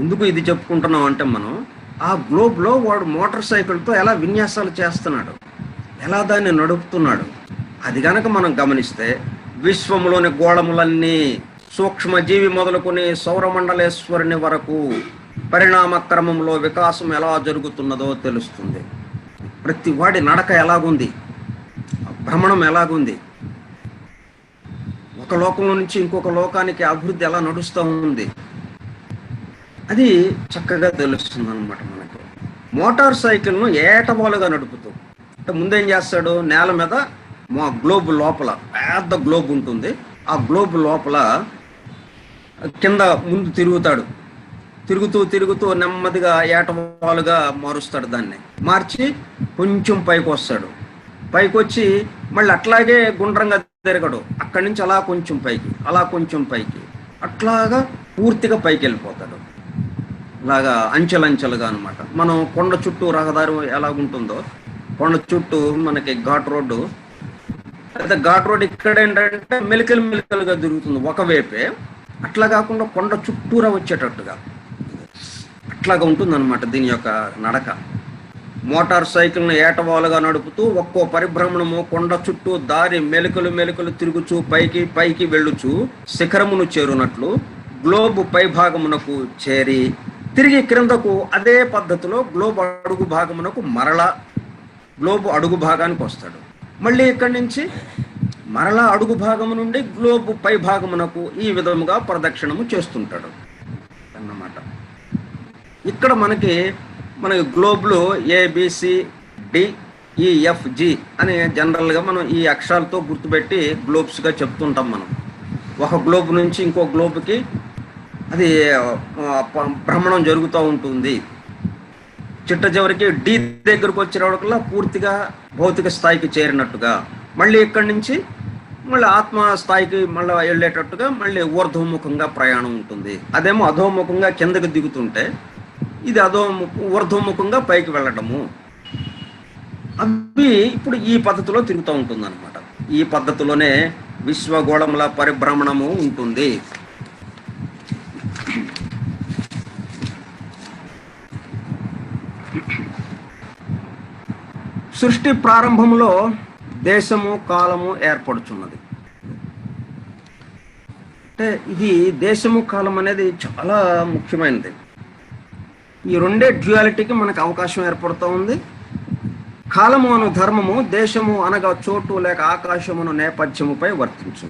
ఎందుకు ఇది చెప్పుకుంటున్నాం అంటే, మనం ఆ గ్లోబ్లో వాడు మోటార్ సైకిల్తో ఎలా విన్యాసాలు చేస్తున్నాడు, ఎలా దాన్ని నడుపుతున్నాడు, అది కనుక మనం గమనిస్తే విశ్వంలోని గోళములన్నీ సూక్ష్మజీవి మొదలుకొని సౌరమండలేశ్వరుని వరకు పరిణామ క్రమంలో వికాసం ఎలా జరుగుతున్నదో తెలుస్తుంది. ప్రతి వాడి నడక ఎలాగుంది, భ్రమణం ఎలాగుంది, ఒక లోకంలో నుంచి ఇంకొక లోకానికి అభివృద్ధి ఎలా నడుస్తూ ఉంది, అది చక్కగా తెలుస్తుంది అనమాట మనకు. మోటార్ సైకిల్ను ఏటవాలుగా నడుపుతూ, అంటే ముందేం చేస్తాడు, నేల మీద గ్లోబ్ లోపల పెద్ద గ్లోబ్ ఉంటుంది, ఆ గ్లోబ్ లోపల కింద ముందు తిరుగుతాడు. తిరుగుతూ తిరుగుతూ నెమ్మదిగా ఏటవాలుగా మారుస్తాడు. దాన్ని మార్చి కొంచెం పైకి వస్తాడు. పైకి వచ్చి మళ్ళీ అట్లాగే గుండ్రంగా తిరగడు. అక్కడి నుంచి అలా కొంచెం పైకి, అలా కొంచెం పైకి, అట్లాగా పూర్తిగా పైకి వెళ్ళిపోతాడు. ఇలాగా అంచెలంచెలుగా అనమాట. మనం కొండ చుట్టూ రహదారి ఎలాగుంటుందో, కొండ చుట్టూ మనకి ఘాట్ రోడ్డు, అయితే ఘాట్ రోడ్ ఇక్కడ ఏంటంటే మెలికలు మెలికలుగా తిరుగుతుంది ఒకవైపే. అట్లా కాకుండా కొండ చుట్టూరా వచ్చేటట్టుగా అట్లాగా ఉంటుందన్నమాట దీని యొక్క నడక. మోటార్ సైకిల్ను ఏటవాలుగా నడుపుతూ ఒక్కో పరిభ్రమణము కొండ చుట్టూ దారి మెలికలు మెలికలు తిరుగుచూ పైకి పైకి వెళ్ళుచూ శిఖరమును చేరునట్లు గ్లోబ్ పై భాగమునకు చేరి తిరిగి క్రిందకు అదే పద్ధతిలో గ్లోబ్ అడుగు భాగమునకు మరలా గ్లోబ్ అడుగు భాగానికి వస్తాడు. మళ్ళీ ఇక్కడి నుంచి మరలా అడుగు భాగము నుండి గ్లోబ్ పై భాగమునకు ఈ విధముగా ప్రదక్షిణము చేస్తుంటాడు అన్నమాట. ఇక్కడ మనకి గ్లోబ్లో ABCDEFG అని జనరల్గా మనం ఈ అక్షరాలతో గుర్తుపెట్టి గ్లోబ్స్గా చెప్తుంటాం. మనం ఒక గ్లోబ్ నుంచి ఇంకో గ్లోబ్కి అది భ్రమణం జరుగుతూ ఉంటుంది. చిట్ట చివరికి D దగ్గరకు వచ్చేవాళ్ళకల్లా పూర్తిగా భౌతిక స్థాయికి చేరినట్టుగా, మళ్ళీ ఇక్కడి నుంచి మళ్ళీ ఆత్మ స్థాయికి మళ్ళీ వెళ్ళేటట్టుగా మళ్ళీ ఊర్ధ్వముఖంగా ప్రయాణం ఉంటుంది. అదేమో అధోముఖంగా కిందకి దిగుతుంటే ఇది ఊర్ధ్వముఖంగా పైకి వెళ్ళటము. అవి ఇప్పుడు ఈ పద్ధతిలో తిరుగుతూ ఉంటుంది అనమాట. ఈ పద్ధతిలోనే విశ్వగోళముల పరిభ్రమణము ఉంటుంది. సృష్టి ప్రారంభంలో దేశము కాలము ఏర్పడుచున్నది. అంటే ఇది దేశము కాలం అనేది చాలా ముఖ్యమైనది. ఈ రెండే డ్యూయాలిటీకి మనకు అవకాశం ఏర్పడుతూ ఉంది. కాలము అను ధర్మము దేశము అనగా చోటు లేక ఆకాశమును నేపథ్యముపై వర్తించు.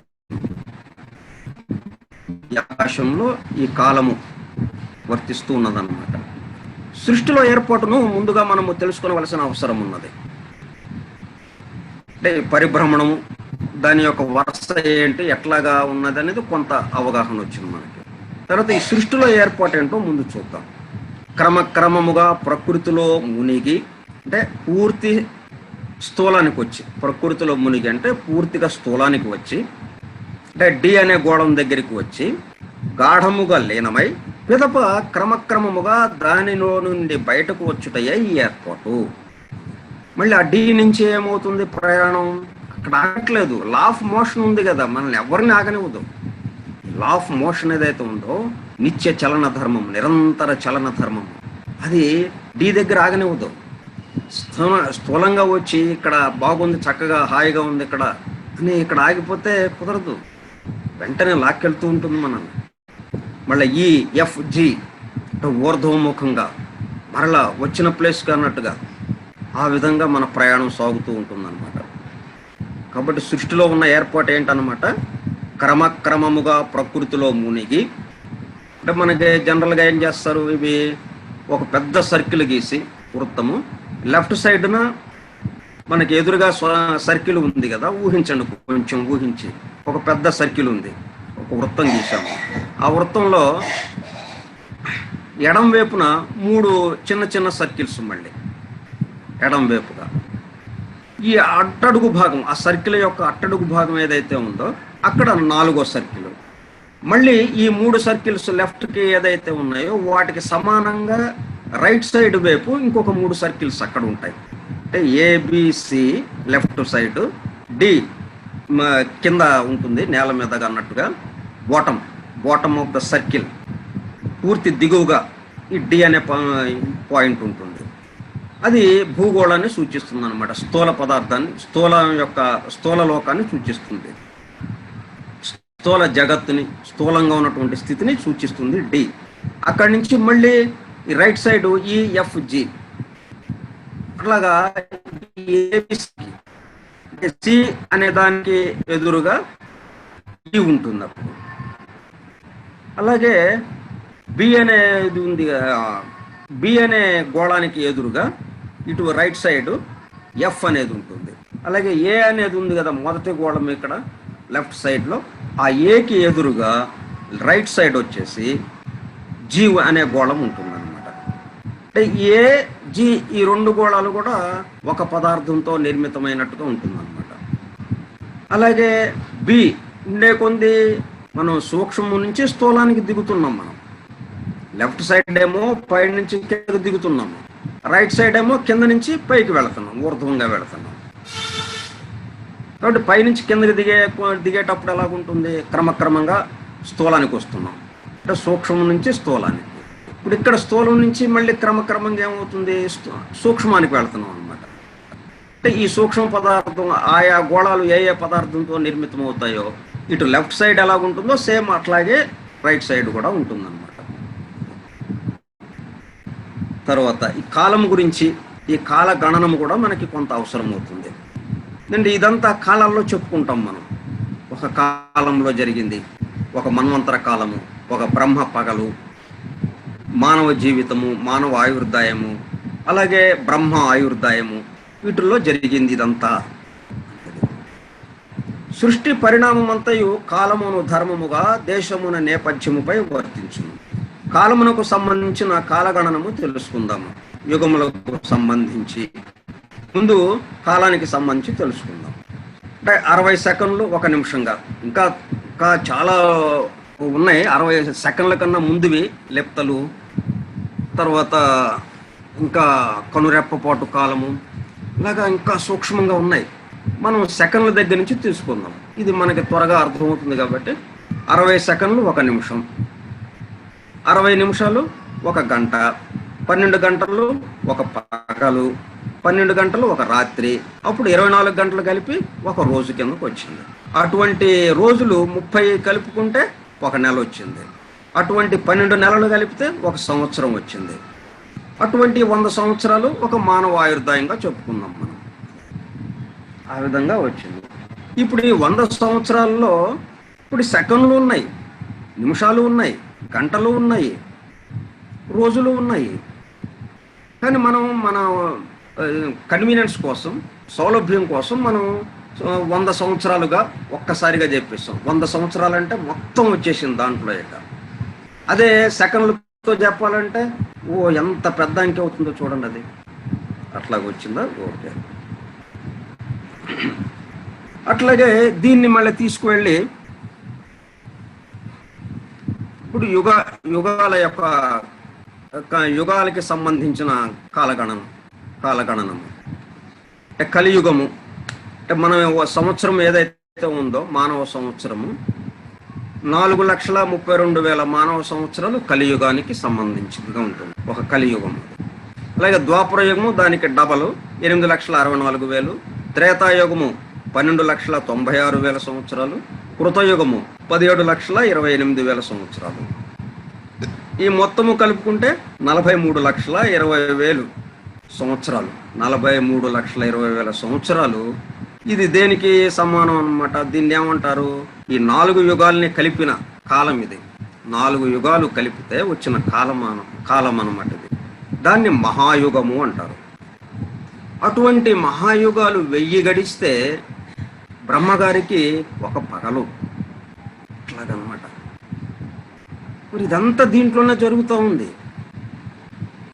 ఆకాశంలో ఈ కాలము వర్తిస్తూ ఉన్నదన్నమాట. సృష్టిలో ఏర్పాటును ముందుగా మనము తెలుసుకోవలసిన అవసరం ఉన్నది. అంటే పరిభ్రమణము, దాని యొక్క వరుస ఏంటి, ఎట్లాగా ఉన్నది అనేది కొంత అవగాహన వచ్చింది మనకి. తర్వాత ఈ సృష్టిలో ఏర్పాటు ఏంటో ముందు చూద్దాం. క్రమక్రమముగా ప్రకృతిలో మునిగి, అంటే పూర్తి స్థూలానికి వచ్చి, ప్రకృతిలో మునిగి అంటే పూర్తిగా స్థూలానికి వచ్చి, అంటే D అనే గోళం దగ్గరికి వచ్చి గాఢముగా లీనమై పిదప క్రమక్రమముగా దానిలో నుండి బయటకు వచ్చుటయ్యే ఈ ఏర్పాటు. మళ్ళీ ఆ D నుంచి ఏమవుతుంది ప్రయాణం, అక్కడ ఆగట్లేదు. లా ఆఫ్ మోషన్ ఉంది కదా, మనల్ని ఎవరిని ఆగనివ్వదు. లా ఆఫ్ మోషన్ ఏదైతే ఉందో నిత్య చలన ధర్మం, నిరంతర చలన ధర్మం, అది D దగ్గర ఆగనివ్వదు. స్థూలంగా వచ్చి ఇక్కడ బాగుంది, చక్కగా హాయిగా ఉంది ఇక్కడ అని ఇక్కడ ఆగిపోతే కుదరదు, వెంటనే లాక్కెళ్తూ ఉంటుంది మనల్ని. మళ్ళీ EFG ఊర్ధ్వముఖంగా మరలా వచ్చిన ప్లేస్కి అన్నట్టుగా ఆ విధంగా మన ప్రయాణం సాగుతూ ఉంటుందన్నమాట. కాబట్టి సృష్టిలో ఉన్న ఏర్పాటు ఏంటన్నమాట, క్రమక్రమముగా ప్రకృతిలో మునిగి, అంటే మనకి జనరల్గా ఏం చేస్తారు, ఇవి ఒక పెద్ద సర్కిల్ గీసి వృత్తము, లెఫ్ట్ సైడ్న మనకి ఎదురుగా సర్కిల్ ఉంది కదా, ఊహించండి, కొంచెం ఊహించి ఒక పెద్ద సర్కిల్ ఉంది, ఒక వృత్తం గీసాము. ఆ వృత్తంలో ఎడం వైపున 3 చిన్న చిన్న సర్కిల్స్, మళ్ళీ ఎడం వైపుగా ఈ అట్టడుగు భాగం, ఆ సర్కిల్ యొక్క అట్టడుగు భాగం ఏదైతే ఉందో అక్కడ 4వ సర్కిల్, మళ్ళీ ఈ 3 సర్కిల్స్ లెఫ్ట్కి ఏదైతే ఉన్నాయో వాటికి సమానంగా రైట్ సైడ్ వైపు ఇంకొక 3 సర్కిల్స్ అక్కడ ఉంటాయి. అంటే ఏబిసి లెఫ్ట్ సైడ్, డి కింద ఉంటుంది నేల మీదగా అన్నట్టుగా, బాటమ్ ఆఫ్ ద సర్కిల్ పూర్తి దిగువగా ఈ డి అనే పాయింట్ ఉంటుంది. అది భూగోళాన్ని సూచిస్తుంది అనమాట, స్థూల పదార్థాన్ని, స్థూల లోకాన్ని సూచిస్తుంది, స్థూల జగత్తుని, స్థూలంగా ఉన్నటువంటి స్థితిని సూచిస్తుంది డి. అక్కడి నుంచి మళ్ళీ ఈ రైట్ సైడ్ ఈఎఫ్జి, అట్లాగా సి అనే దానికి ఎదురుగా ఈ ఉంటుంది అప్పుడు. అలాగే బి అనేది ఉంది, బి అనే గోళానికి ఎదురుగా ఇటు రైట్ సైడ్ ఎఫ్ అనేది ఉంటుంది. అలాగే ఏ అనేది ఉంది కదా మొదటి గోళం ఇక్కడ లెఫ్ట్ సైడ్లో, ఆ ఏకి ఎదురుగా రైట్ సైడ్ వచ్చేసి జీ అనే గోళం ఉంటుంది అనమాట. అంటే ఏ జీ ఈ 2 గోళాలు కూడా ఒక పదార్థంతో నిర్మితమైనట్టుగా ఉంటుంది అనమాట. అలాగే బి ఉండే కొంది మనం సూక్ష్మం నుంచి స్థూలానికి దిగుతున్నాం. మనం లెఫ్ట్ సైడ్ ఏమో పై నుంచి కిందకి దిగుతున్నాము, రైట్ సైడ్ ఏమో కింద నుంచి పైకి వెళుతున్నాం, ఊర్ధ్వంగా వెళుతున్నాం. కాబట్టి పైనుంచి కిందకి దిగేటప్పుడు ఎలాగుంటుంది, క్రమక్రమంగా స్థూలానికి వస్తున్నాం, అంటే సూక్ష్మం నుంచి స్థూలానికి. ఇప్పుడు ఇక్కడ స్థూలం నుంచి మళ్ళీ క్రమక్రమంగా ఏమవుతుంది, సూక్ష్మానికి వెళుతున్నాం అనమాట. అంటే ఈ సూక్ష్మ పదార్థం ఆయా గోళాలు ఏ ఏ పదార్థంతో నిర్మితం అవుతాయో ఇటు లెఫ్ట్ సైడ్ ఎలాగుంటుందో సేమ్ అట్లాగే రైట్ సైడ్ కూడా ఉంటుందన్నమాట. తర్వాత ఈ కాలం గురించి, ఈ కాల గణనము కూడా మనకి కొంత అవసరం అవుతుంది. అంటే ఇదంతా కాలాల్లో చెప్పుకుంటాం మనం. ఒక కాలంలో జరిగింది, ఒక మన్వంతర కాలము, ఒక బ్రహ్మ పగలు, మానవ జీవితము, మానవ ఆయుర్దాయము, అలాగే బ్రహ్మ ఆయుర్దాయము, వీటిల్లో జరిగింది ఇదంతా. సృష్టి పరిణామమంతయు కాలమును ధర్మముగా దేశమున నేపథ్యముపై వర్తించును. కాలమునకు సంబంధించిన కాలగణనము తెలుసుకుందాము. యుగములకు సంబంధించి ముందు కాలానికి సంబంధించి తెలుసుకుందాం. అంటే 60 సెకండ్లు 1 నిమిషంగా, ఇంకా చాలా ఉన్నాయి. 60 సెకండ్ల కన్నా ముందువి లెప్తలు, తర్వాత ఇంకా కనురెప్పపాటు కాలము, ఇలాగా ఇంకా సూక్ష్మంగా ఉన్నాయి. మనం సెకండ్ల దగ్గర నుంచి తీసుకుందాం, ఇది మనకి త్వరగా అర్థమవుతుంది. కాబట్టి 60 సెకండ్లు 1 నిమిషం, 60 నిమిషాలు 1 గంట, 12 గంటలు 1 పగలు, 12 గంటలు 1 రాత్రి, అప్పుడు 24 గంటలు కలిపి 1 రోజు కిందకు వచ్చింది. అటువంటి రోజులు 30 కలుపుకుంటే 1 నెల వచ్చింది. అటువంటి 12 నెలలు కలిపితే 1 సంవత్సరం వచ్చింది. అటువంటి 100 సంవత్సరాలు ఒక మానవ ఆయుర్దాయంగా చెప్పుకున్నాం మనం. ఆ విధంగా వచ్చింది. ఇప్పుడు ఈ 100 సంవత్సరాల్లో ఇప్పుడు సెకండ్లు ఉన్నాయి, నిమిషాలు ఉన్నాయి, గంటలు ఉన్నాయి, రోజులు ఉన్నాయి. కానీ మనం మన కన్వీనియన్స్ కోసం, సౌలభ్యం కోసం మనం 100 సంవత్సరాలుగా ఒక్కసారిగా చెప్పేస్తాం. 100 సంవత్సరాలు అంటే మొత్తం వచ్చేసింది దాంట్లో. ఇక అదే సెకండ్లతో చెప్పాలంటే ఎంత పెద్ద అంకె అవుతుందో చూడండి. అది అట్లాగ వచ్చిందా? ఓకే. అట్లాగే దీన్ని మళ్ళీ తీసుకువెళ్ళి ఇప్పుడు యుగాల యొక్క యుగాలకి సంబంధించిన కాలగణనము అంటే కలియుగము. అంటే మనం సంవత్సరం ఏదైతే ఉందో మానవ సంవత్సరము 4,32,000 మానవ సంవత్సరాలు కలియుగానికి సంబంధించినగా ఉంటుంది, ఒక కలియుగము. అలాగే ద్వాపర యుగము దానికి డబల్ 8,64,000, త్రేతాయుగము 12,96,000 సంవత్సరాలు, కృతయుగము 17,28,000 సంవత్సరాలు. ఈ మొత్తము కలుపుకుంటే 43,20,000 సంవత్సరాలు. 43,20,000 సంవత్సరాలు ఇది దేనికి సమానం అన్నమాట? దీన్ని ఏమంటారు? ఈ 4 యుగాల్ని కలిపిన కాలం ఇది. 4 యుగాలు కలిపితే వచ్చిన కాలం అన్నమాట ఇది. దాన్ని మహాయుగము అంటారు. అటువంటి మహాయుగాలు 1000 గడిస్తే బ్రహ్మగారికి ఒక పగలు, అట్లాగనమాట. మరి ఇదంతా దీంట్లోనే జరుగుతూ ఉంది.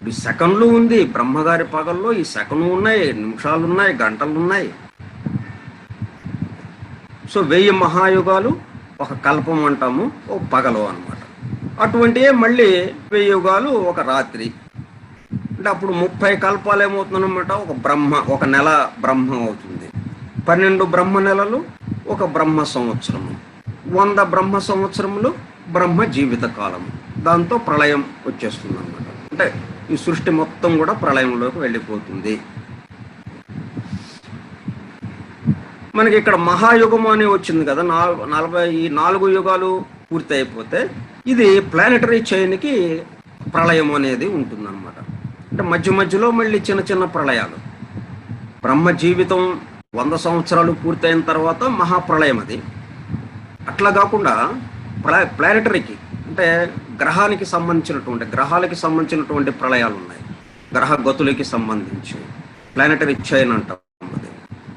ఈ సెకండ్లు ఉంది బ్రహ్మగారి పగల్లో, ఈ సెకండ్లు ఉన్నాయి, నిమిషాలు ఉన్నాయి, గంటలు ఉన్నాయి. సో 1000 మహాయుగాలు ఒక కల్పం అంటాము, ఒక పగలు అనమాట. అటువంటివే మళ్ళీ 1000 యుగాలు ఒక రాత్రి. అంటే అప్పుడు 30 కల్పాలు ఏమవుతుందన్నమాట? ఒక నెల బ్రహ్మ అవుతుంది. 12 బ్రహ్మ నెలలు ఒక బ్రహ్మ సంవత్సరము. 100 బ్రహ్మ సంవత్సరములు బ్రహ్మ జీవిత కాలము. దాంతో ప్రళయం వచ్చేస్తుంది అనమాట. అంటే ఈ సృష్టి మొత్తం కూడా ప్రళయంలోకి వెళ్ళిపోతుంది. మనకి ఇక్కడ మహాయుగము అని వచ్చింది కదా, 4 యుగాలు పూర్తి అయిపోతే ఇది ప్లానెటరీ చైన్కి ప్రళయం అనేది ఉంటుందన్నమాట. అంటే మధ్య మధ్యలో మళ్ళీ చిన్న చిన్న ప్రళయాలు. బ్రహ్మ జీవితం 100 సంవత్సరాలు పూర్తయిన తర్వాత మహాప్రళయం అది. అట్లా కాకుండా ప్లానెటరీకి అంటే గ్రహాలకి సంబంధించినటువంటి ప్రళయాలు ఉన్నాయి. గ్రహ గతులకి సంబంధించి ప్లానెటరీ చైన్ అంటాం.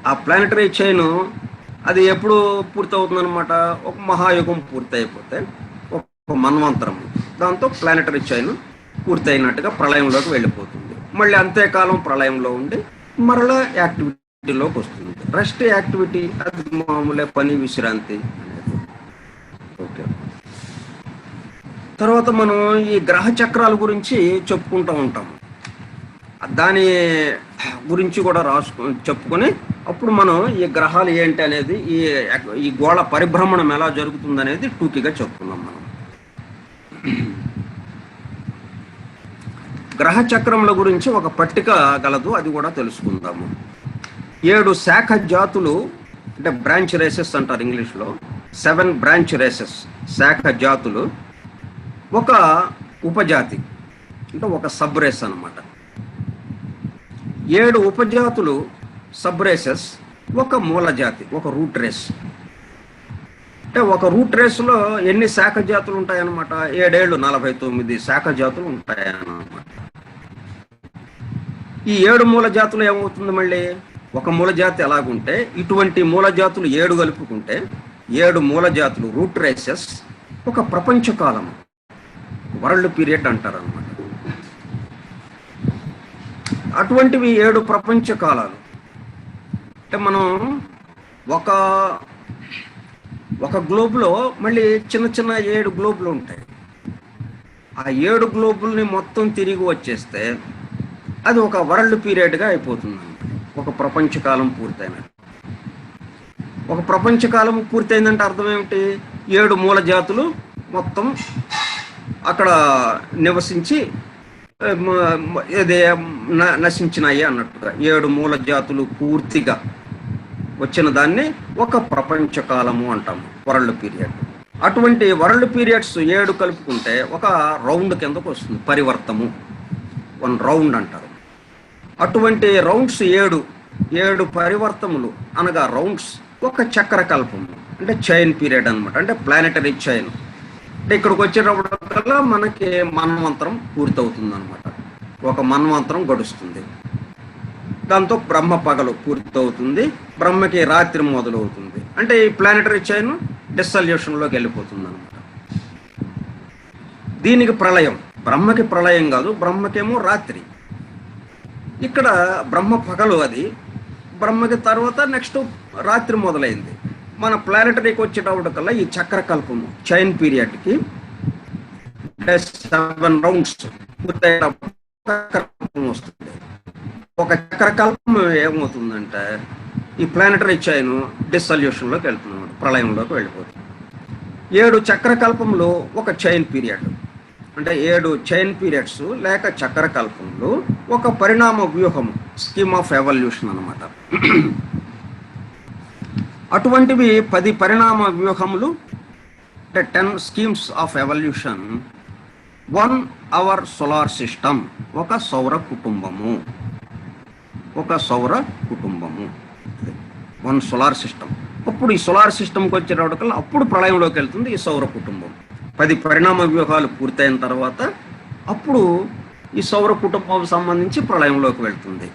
ఆ ప్లానెటరీ చైన్ అది ఎప్పుడు పూర్తవుతుందన్నమాట? ఒక మహాయుగం పూర్తయిపోతే ఒక మన్వంతరం, దాంతో ప్లానెటరీ చైన్ పూర్తయినట్టుగా ప్రళయంలోకి వెళ్ళిపోతుంది. మళ్ళీ అంతేకాలం ప్రళయంలో ఉండి మరలా యాక్టివిటీలోకి వస్తుంది. రెస్ట్ యాక్టివిటీ అది మామూలే, పని విశ్రాంతి. ఓకే, తర్వాత మనం ఈ గ్రహ చక్రాల గురించి చెప్పుకుంటూ ఉంటాం. దాని గురించి కూడా చెప్పుకొని అప్పుడు మనం ఈ గ్రహాలు ఏంటి అనేది, ఈ గోళ పరిభ్రమణం ఎలా జరుగుతుంది అనేది టూకీగా చెప్పుకున్నాం మనం. గ్రహ చక్రముల గురించి ఒక పట్టిక గలదు, అది కూడా తెలుసుకుందాము. 7 శాఖ జాతులు, అంటే బ్రాంచ్ రేసెస్ అంటారు ఇంగ్లీష్లో. 7 బ్రాంచ్ రేసెస్, శాఖ జాతులు. ఒక ఉపజాతి అంటే ఒక సబ్ రేస్ అన్నమాట. 7 ఉపజాతులు, సబ్ రేసెస్, ఒక మూల జాతి, ఒక రూట్ రేస్. అంటే ఒక రూట్ రేస్లో ఎన్ని శాఖ జాతులు ఉంటాయన్నమాట? 7 49 శాఖ జాతులు ఉంటాయన్నమాట. ఈ 7 మూల జాతులు ఏమవుతుంది? మళ్ళీ ఒక మూల జాతి ఎలాగుంటే ఇటువంటి మూల జాతులు 7 కలుపుకుంటే 7 మూల జాతులు రూట్ రేసెస్ ఒక ప్రపంచ కాలం, వరల్డ్ పీరియడ్ అంటారు అన్నమాట. అటువంటివి 7 ప్రపంచ కాలాలు. అంటే మనం ఒక గ్లోబ్లో మళ్ళీ చిన్న చిన్న 7 గ్లోబులు ఉంటాయి. ఆ 7 గ్లోబుల్ని మొత్తం తిరిగి వచ్చేస్తే అది ఒక వరల్డ్ పీరియడ్గా అయిపోతుంది. ఒక ప్రపంచకాలం పూర్తయినట్టు. ఒక ప్రపంచకాలం పూర్తయిందంటే అర్థం ఏమిటి? 7 మూల జాతులు మొత్తం అక్కడ నివసించి నశించినాయి అన్నట్టుగా 7 మూల జాతులు పూర్తిగా వచ్చిన దాన్ని ఒక ప్రపంచ కాలము అంటాము, వరల్డ్ పీరియడ్. అటువంటి వరల్డ్ పీరియడ్స్ 7 కలుపుకుంటే ఒక రౌండ్ కిందకు వస్తుంది, పరివర్తము, 1 రౌండ్ అంటారు. అటువంటి రౌండ్స్ 7 పరివర్తములు అనగా రౌండ్స్ ఒక చక్ర కల్పము, అంటే చైన్ పీరియడ్ అనమాట. అంటే ప్లానెటరీ చైన్. అంటే ఇక్కడికి వచ్చేటప్పటికల్లా మనకి మన్వంతరం పూర్తవుతుంది అనమాట. ఒక మన్వంతరం గడుస్తుంది. దాంతో బ్రహ్మ పగలు పూర్తవుతుంది, బ్రహ్మకి రాత్రి మొదలవుతుంది. అంటే ఈ ప్లానెటరీ చైన్ డిసల్యూషన్లోకి వెళ్ళిపోతుంది అనమాట. దీనికి ప్రళయం, బ్రహ్మకి ప్రళయం కాదు, బ్రహ్మకేమో రాత్రి. ఇక్కడ బ్రహ్మ పగలు, అది బ్రహ్మకి తర్వాత నెక్స్ట్ రాత్రి మొదలైంది. మన ప్లానెటరీకి వచ్చేటప్పటికల్లా ఈ చక్రకల్పము చైన్ పీరియడ్కి 7 రౌండ్స్ పూర్తయ్యేటప్పుడు వస్తుంది. ఒక చక్రకల్పం ఏమవుతుందంటే ఈ ప్లానెటరీ చైన్ డిసల్యూషన్లోకి వెళ్తుంది, ప్రళయంలోకి వెళ్ళిపోతుంది. 7 చక్రకల్పంలో ఒక చైన్ పీరియడ్, అంటే 7 చైన్ పీరియడ్స్ లేక చక్రకల్పంలో ఒక పరిణామ వ్యూహము, స్కీమ్ ఆఫ్ ఎవల్యూషన్ అన్నమాట. అటువంటివి 10 పరిణామ వ్యూహములు, అంటే 10 schemes of evolution. 1 our solar system, ఒక సౌర కుటుంబము. One solar system. అప్పుడు ఈ సోలార్ సిస్టమ్కి వచ్చేటప్పటికల్లా అప్పుడు ప్రళయంలోకి వెళ్తుంది ఈ సౌర కుటుంబం. 10 పరిణామ వ్యూహాలు పూర్తయిన తర్వాత అప్పుడు ఈ సౌర కుటుంబం సంబంధించి ప్రళయంలోకి వెళ్తుంది.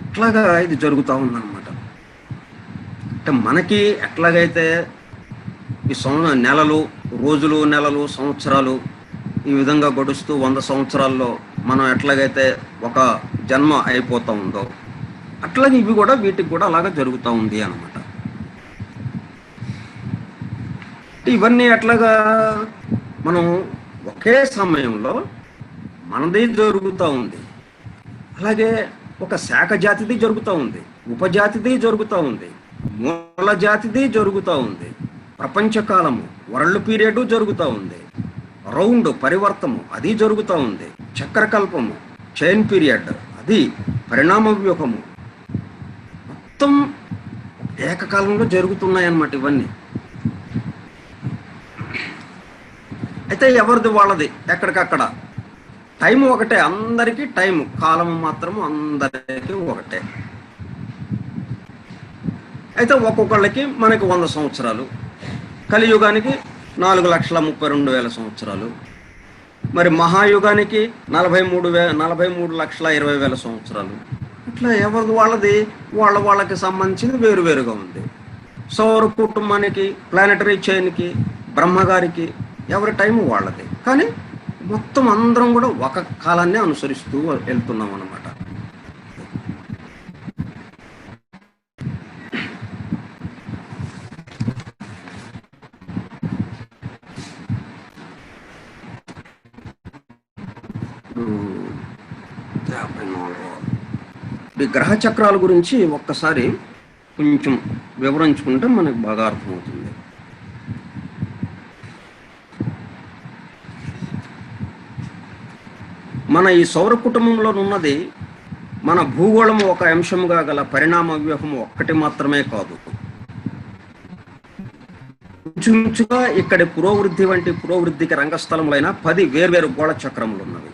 ఇట్లాగా ఇది జరుగుతూ ఉందన్నమాట. అంటే మనకి ఎట్లాగైతే ఈ నెలలు, రోజులు, నెలలు, సంవత్సరాలు ఈ విధంగా గడుస్తూ 100 సంవత్సరాల్లో మనం ఎట్లాగైతే ఒక జన్మ అయిపోతూ ఉందో అట్లాగే ఇవి కూడా వీటికి కూడా అలాగా జరుగుతూ ఉంది అన్నమాట. ఇవన్నీ ఎట్లాగా మనం ఒకే సమయంలో మనది జరుగుతూ ఉంది, అలాగే ఒక శాఖ జాతిది జరుగుతూ ఉంది, ఉపజాతిది జరుగుతూ ఉంది, మూల జాతిది జరుగుతూ ఉంది, ప్రపంచకాలము వరల్డ్ పీరియడ్ జరుగుతూ ఉంది, రౌండ్ పరివర్తము అది జరుగుతూ ఉంది, చక్రకల్పము చైన్ పీరియడ్ అది, పరిణామ వ్యూహము మొత్తం ఏకకాలంలో జరుగుతున్నాయి అన్నమాట ఇవన్నీ. అయితే ఎవరిది వాళ్ళది ఎక్కడికక్కడ టైం ఒకటే, అందరికీ టైం కాలం మాత్రము అందరికీ ఒకటే. అయితే ఒక్కొక్కళ్ళకి మనకి 100 సంవత్సరాలు, కలియుగానికి 4,32,000 సంవత్సరాలు, మరి మహాయుగానికి 43,20,000 సంవత్సరాలు. ఇట్లా ఎవరిది వాళ్ళది వాళ్ళకి సంబంధించింది వేరువేరుగా ఉంది. సౌర కుటుంబానికి, ప్లానెటరీ చైన్కి, బ్రహ్మగారికి ఎవరి టైం వాళ్ళది, కానీ మొత్తం అందరం కూడా ఒక కాలాన్ని అనుసరిస్తూ వెళ్తున్నాం అన్నమాట. ఈ గ్రహ చక్రాల గురించి ఒక్కసారి కొంచెం వివరించుకుంటే మనకు బాగా అర్థమవుతుంది. మన ఈ సౌర కుటుంబంలో ఉన్నది మన భూగోళం ఒక అంశముగా గల పరిణామ వ్యూహం ఒక్కటి మాత్రమే కాదు. ఇంచుమించుగా ఇక్కడి పురోవృద్ధి వంటి పురోవృద్ధికి రంగస్థలములైన 10 వేర్వేరు గోళ చక్రములు ఉన్నవి.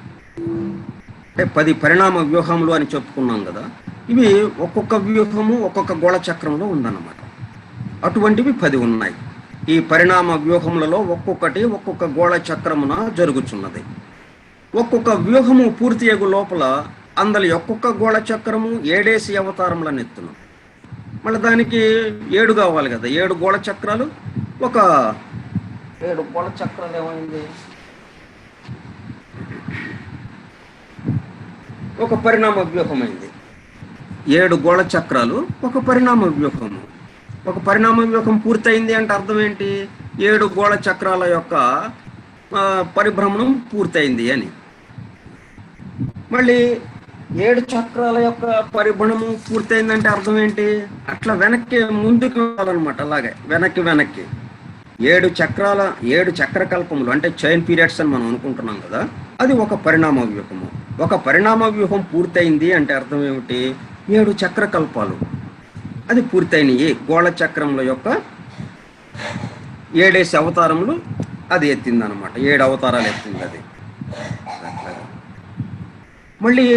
అంటే 10 పరిణామ వ్యూహములు అని చెప్పుకున్నాం కదా, ఇవి ఒక్కొక్క వ్యూహము ఒక్కొక్క గోళ చక్రంలో ఉందన్నమాట. అటువంటివి 10 ఉన్నాయి. ఈ పరిణామ వ్యూహములలో ఒక్కొక్కటి ఒక్కొక్క గోళ చక్రమున జరుగుచున్నది. ఒక్కొక్క వ్యూహము పూర్తి అగు లోపల అందరి ఒక్కొక్క గోళ చక్రము 7 అవతారములను ఎత్తును. మళ్ళీ దానికి 7 కావాలి కదా, 7 గోళ చక్రాలు, ఒక 7 గోళ చక్రాలు ఏమైంది, ఒక పరిణామ వ్యూహం అయింది. 7 గోళ చక్రాలు ఒక పరిణామ వ్యూహము. ఒక పరిణామ వ్యూహం పూర్తయింది అంటే అర్థం ఏంటి, 7 గోళ చక్రాల యొక్క పరిభ్రమణం పూర్తయింది అని. మళ్ళీ 7 చక్రాల యొక్క పరిభ్రమణం పూర్తయిందంటే అర్థం ఏంటి, అట్లా వెనక్కి ముందుకు వెళ్ళాలన్నమాట. అలాగే వెనక్కి 7 చక్రకల్పములు అంటే చైన్ పీరియడ్స్ అని మనం అనుకుంటున్నాం కదా, అది ఒక పరిణామ వ్యూహము. ఒక పరిణామ వ్యూహం పూర్తయింది అంటే అర్థం ఏమిటి, 7 చక్రకల్పాలు అది పూర్తయినాయి. గోళ చక్రముల యొక్క 7 అవతారములు అది ఎత్తింది అనమాట, 7 అవతారాలు ఎత్తింది అది. మళ్ళీ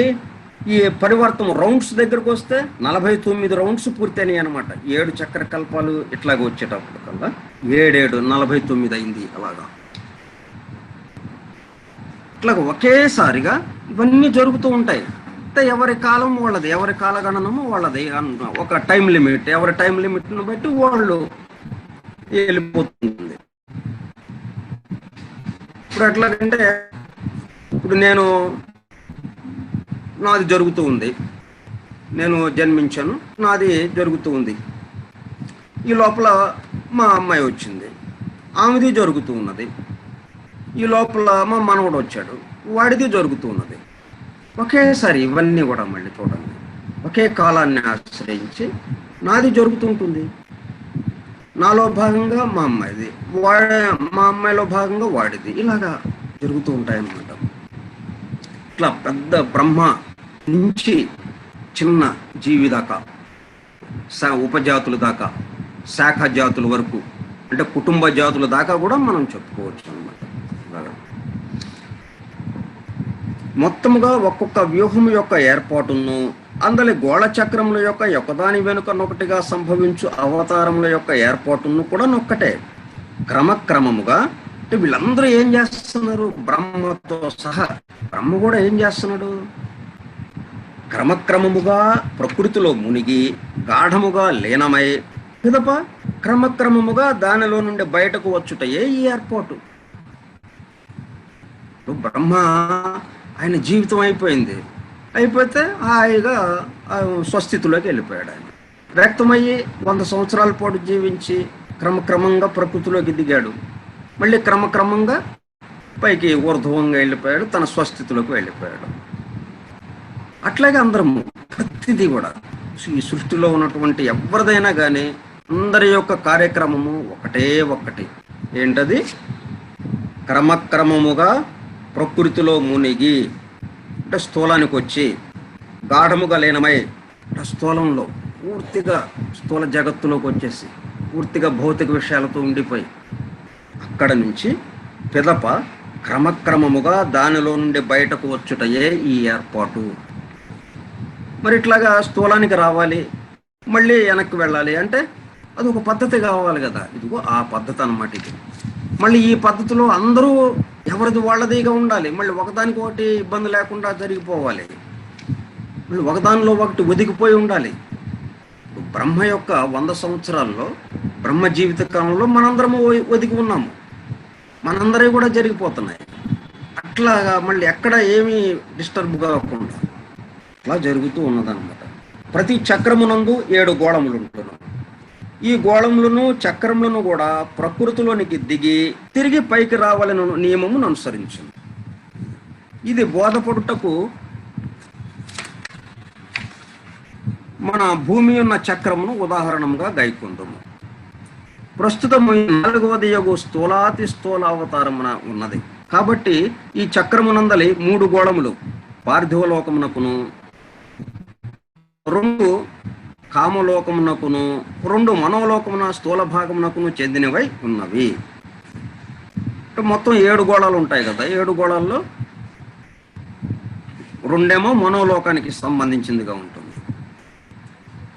ఈ పరివర్తన రౌండ్స్ దగ్గరకు వస్తే 49 రౌండ్స్ పూర్తయినాయి అనమాట. 7 చక్రకల్పాలు ఇట్లాగ వచ్చేటప్పుడు కల్లా 7 49 అయింది. అలాగా ఇట్లాగ ఒకేసారిగా ఇవన్నీ జరుగుతూ ఉంటాయి. అంటే ఎవరి కాలం వాళ్ళది, ఎవరి కాలగణనము వాళ్ళది, ఒక టైం లిమిట్, ఎవరి టైం లిమిట్ను బట్టి వాళ్ళు వెళ్ళిపోతుంది. ఇప్పుడు ఎట్లాగంటే ఇప్పుడు నాది జరుగుతూ ఉంది, నేను జన్మించాను, నాది జరుగుతూ ఉంది. ఈ లోపల మా అమ్మాయి వచ్చింది, ఆమెది జరుగుతూ ఉన్నది. ఈ లోపల మా మనవడు వచ్చాడు, వాడిది జరుగుతూ ఉన్నది. ఒకేసారి ఇవన్నీ కూడా మళ్ళీ చూడండి, ఒకే కాలాన్ని ఆశ్రయించి నాది జరుగుతుంటుంది. నాలో భాగంగా మా అమ్మాయిది, మా అమ్మాయిలో భాగంగా వాడిది, ఇలాగా జరుగుతూ ఉంటాయన్నమాట. ఇట్లా పెద్ద బ్రహ్మ నుంచి చిన్న జీవి దాకా, ఉపజాతుల దాకా, శాఖ జాతుల వరకు, అంటే కుటుంబ జాతుల దాకా కూడా మనం చెప్పుకోవచ్చు అనమాట. మొత్తముగా ఒక్కొక్క వ్యూహం యొక్క ఏర్పాటును అందలి గోళ చక్రముల యొక్క ఒకదాని వెనుక నొకటిగా సంభవించు అవతారముల యొక్క ఏర్పాటును కూడా నొక్కటే. క్రమక్రమముగా అంటే వీళ్ళందరూ ఏం చేస్తున్నారు? బ్రహ్మతో సహా బ్రహ్మ కూడా ఏం చేస్తున్నాడు? క్రమక్రమముగా ప్రకృతిలో మునిగి గాఢముగా లీనమై పిదప క్రమక్రమముగా దానిలో నుండి బయటకు వచ్చుటయే ఈ ఏర్పాటు. బ్రహ్మ ఆయన జీవితం అయిపోతే హాయిగా స్వస్థితిలోకి వెళ్ళిపోయాడు. ఆయన వ్యక్తమయ్యి 100 సంవత్సరాల పాటు జీవించి క్రమక్రమంగా ప్రకృతిలోకి దిగాడు. మళ్ళీ క్రమక్రమంగా పైకి ఊర్ధ్వంగా వెళ్ళిపోయాడు, తన స్వస్థితిలోకి వెళ్ళిపోయాడు. అట్లాగే అందరము ప్రతిదీ కూడా ఈ సృష్టిలో ఉన్నటువంటి ఎవరిదైనా కానీ అందరి యొక్క కార్యక్రమము ఒకటి. ఏంటది? క్రమక్రమముగా ప్రకృతిలో మునిగి అంటే స్థూలానికి వచ్చి గాఢముగా లీనమై స్థూలంలో పూర్తిగా స్థూల జగత్తులోకి వచ్చేసి పూర్తిగా భౌతిక విషయాలతో ఉండిపోయి అక్కడ నుంచి పిదప క్రమక్రమముగా దానిలో నుండి బయటకు వచ్చుటయే ఈ ఏర్పాటు. మరి ఇట్లాగా స్థూలానికి రావాలి, మళ్ళీ వెనక్కి వెళ్ళాలి అంటే అది ఒక పద్ధతి కావాలి కదా. ఇదిగో ఆ పద్ధతి అన్నమాట ఇది. మళ్ళీ ఈ పద్ధతిలో అందరూ ఎవరిది వాళ్ళదిగా ఉండాలి. మళ్ళీ ఒకదానికి ఒకటి ఇబ్బంది లేకుండా జరిగిపోవాలి. మళ్ళీ ఒకదానిలో ఒకటి ఒదిగిపోయి ఉండాలి. బ్రహ్మ యొక్క 100 సంవత్సరాల్లో బ్రహ్మ జీవిత కాలంలో మనందరము ఒదిగి ఉన్నాము, మనందరూ కూడా జరిగిపోతున్నాయి. అట్లాగా మళ్ళీ ఎక్కడ ఏమీ డిస్టర్బ్ కాకుండా అట్లా జరుగుతూ ఉన్నదన్నమాట. ప్రతి చక్రమునందు 7 గోళములు ఉంటున్నాయి. ఈ గోళములను చక్రములను కూడా ప్రకృతిలోనికి దిగి తిరిగి పైకి రావాలని నియమమును అనుసరించింది. ఇది బోధపడుటకు మన భూమి ఉన్న చక్రమును ఉదాహరణంగా గైకొందుము. ప్రస్తుతం 4వది యగు స్థూలాతి స్థూల అవతారమున ఉన్నది. కాబట్టి ఈ చక్రమునందలి 3 గోళములు పార్థివలోకమునకును, 2 కామలోకమునకును, 2 మనోలోకమున స్థూల భాగమునకును చెందినవై ఉన్నవి. మొత్తం 7 గోళాలు ఉంటాయి కదా. 7 గోళాల్లో 2 మనోలోకానికి సంబంధించిందిగా ఉంటుంది.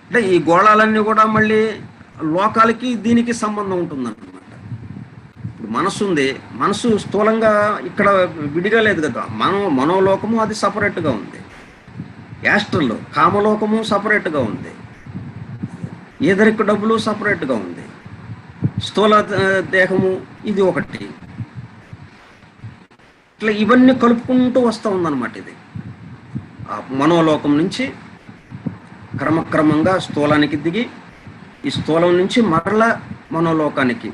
అంటే ఈ గోళాలన్నీ కూడా మళ్ళీ లోకాలకి దీనికి సంబంధం ఉంటుందన్నమాట. ఇప్పుడు మనసు ఉంది, మనసు స్థూలంగా ఇక్కడ విడిగా లేదు కదా. మనోలోకము అది సపరేట్గా ఉంది. యాస్ట్రల్ కామలోకము సపరేట్గా ఉంది. ఈదరిక డబ్బులు సపరేట్గా ఉంది. స్థూల దేహము ఇది ఒకటి. ఇట్లా ఇవన్నీ కలుపుకుంటూ వస్తూ ఉందన్నమాట. ఇది ఆ మనోలోకం నుంచి క్రమక్రమంగా స్థూలానికి దిగి ఈ స్థూలం నుంచి మరలా మనోలోకానికి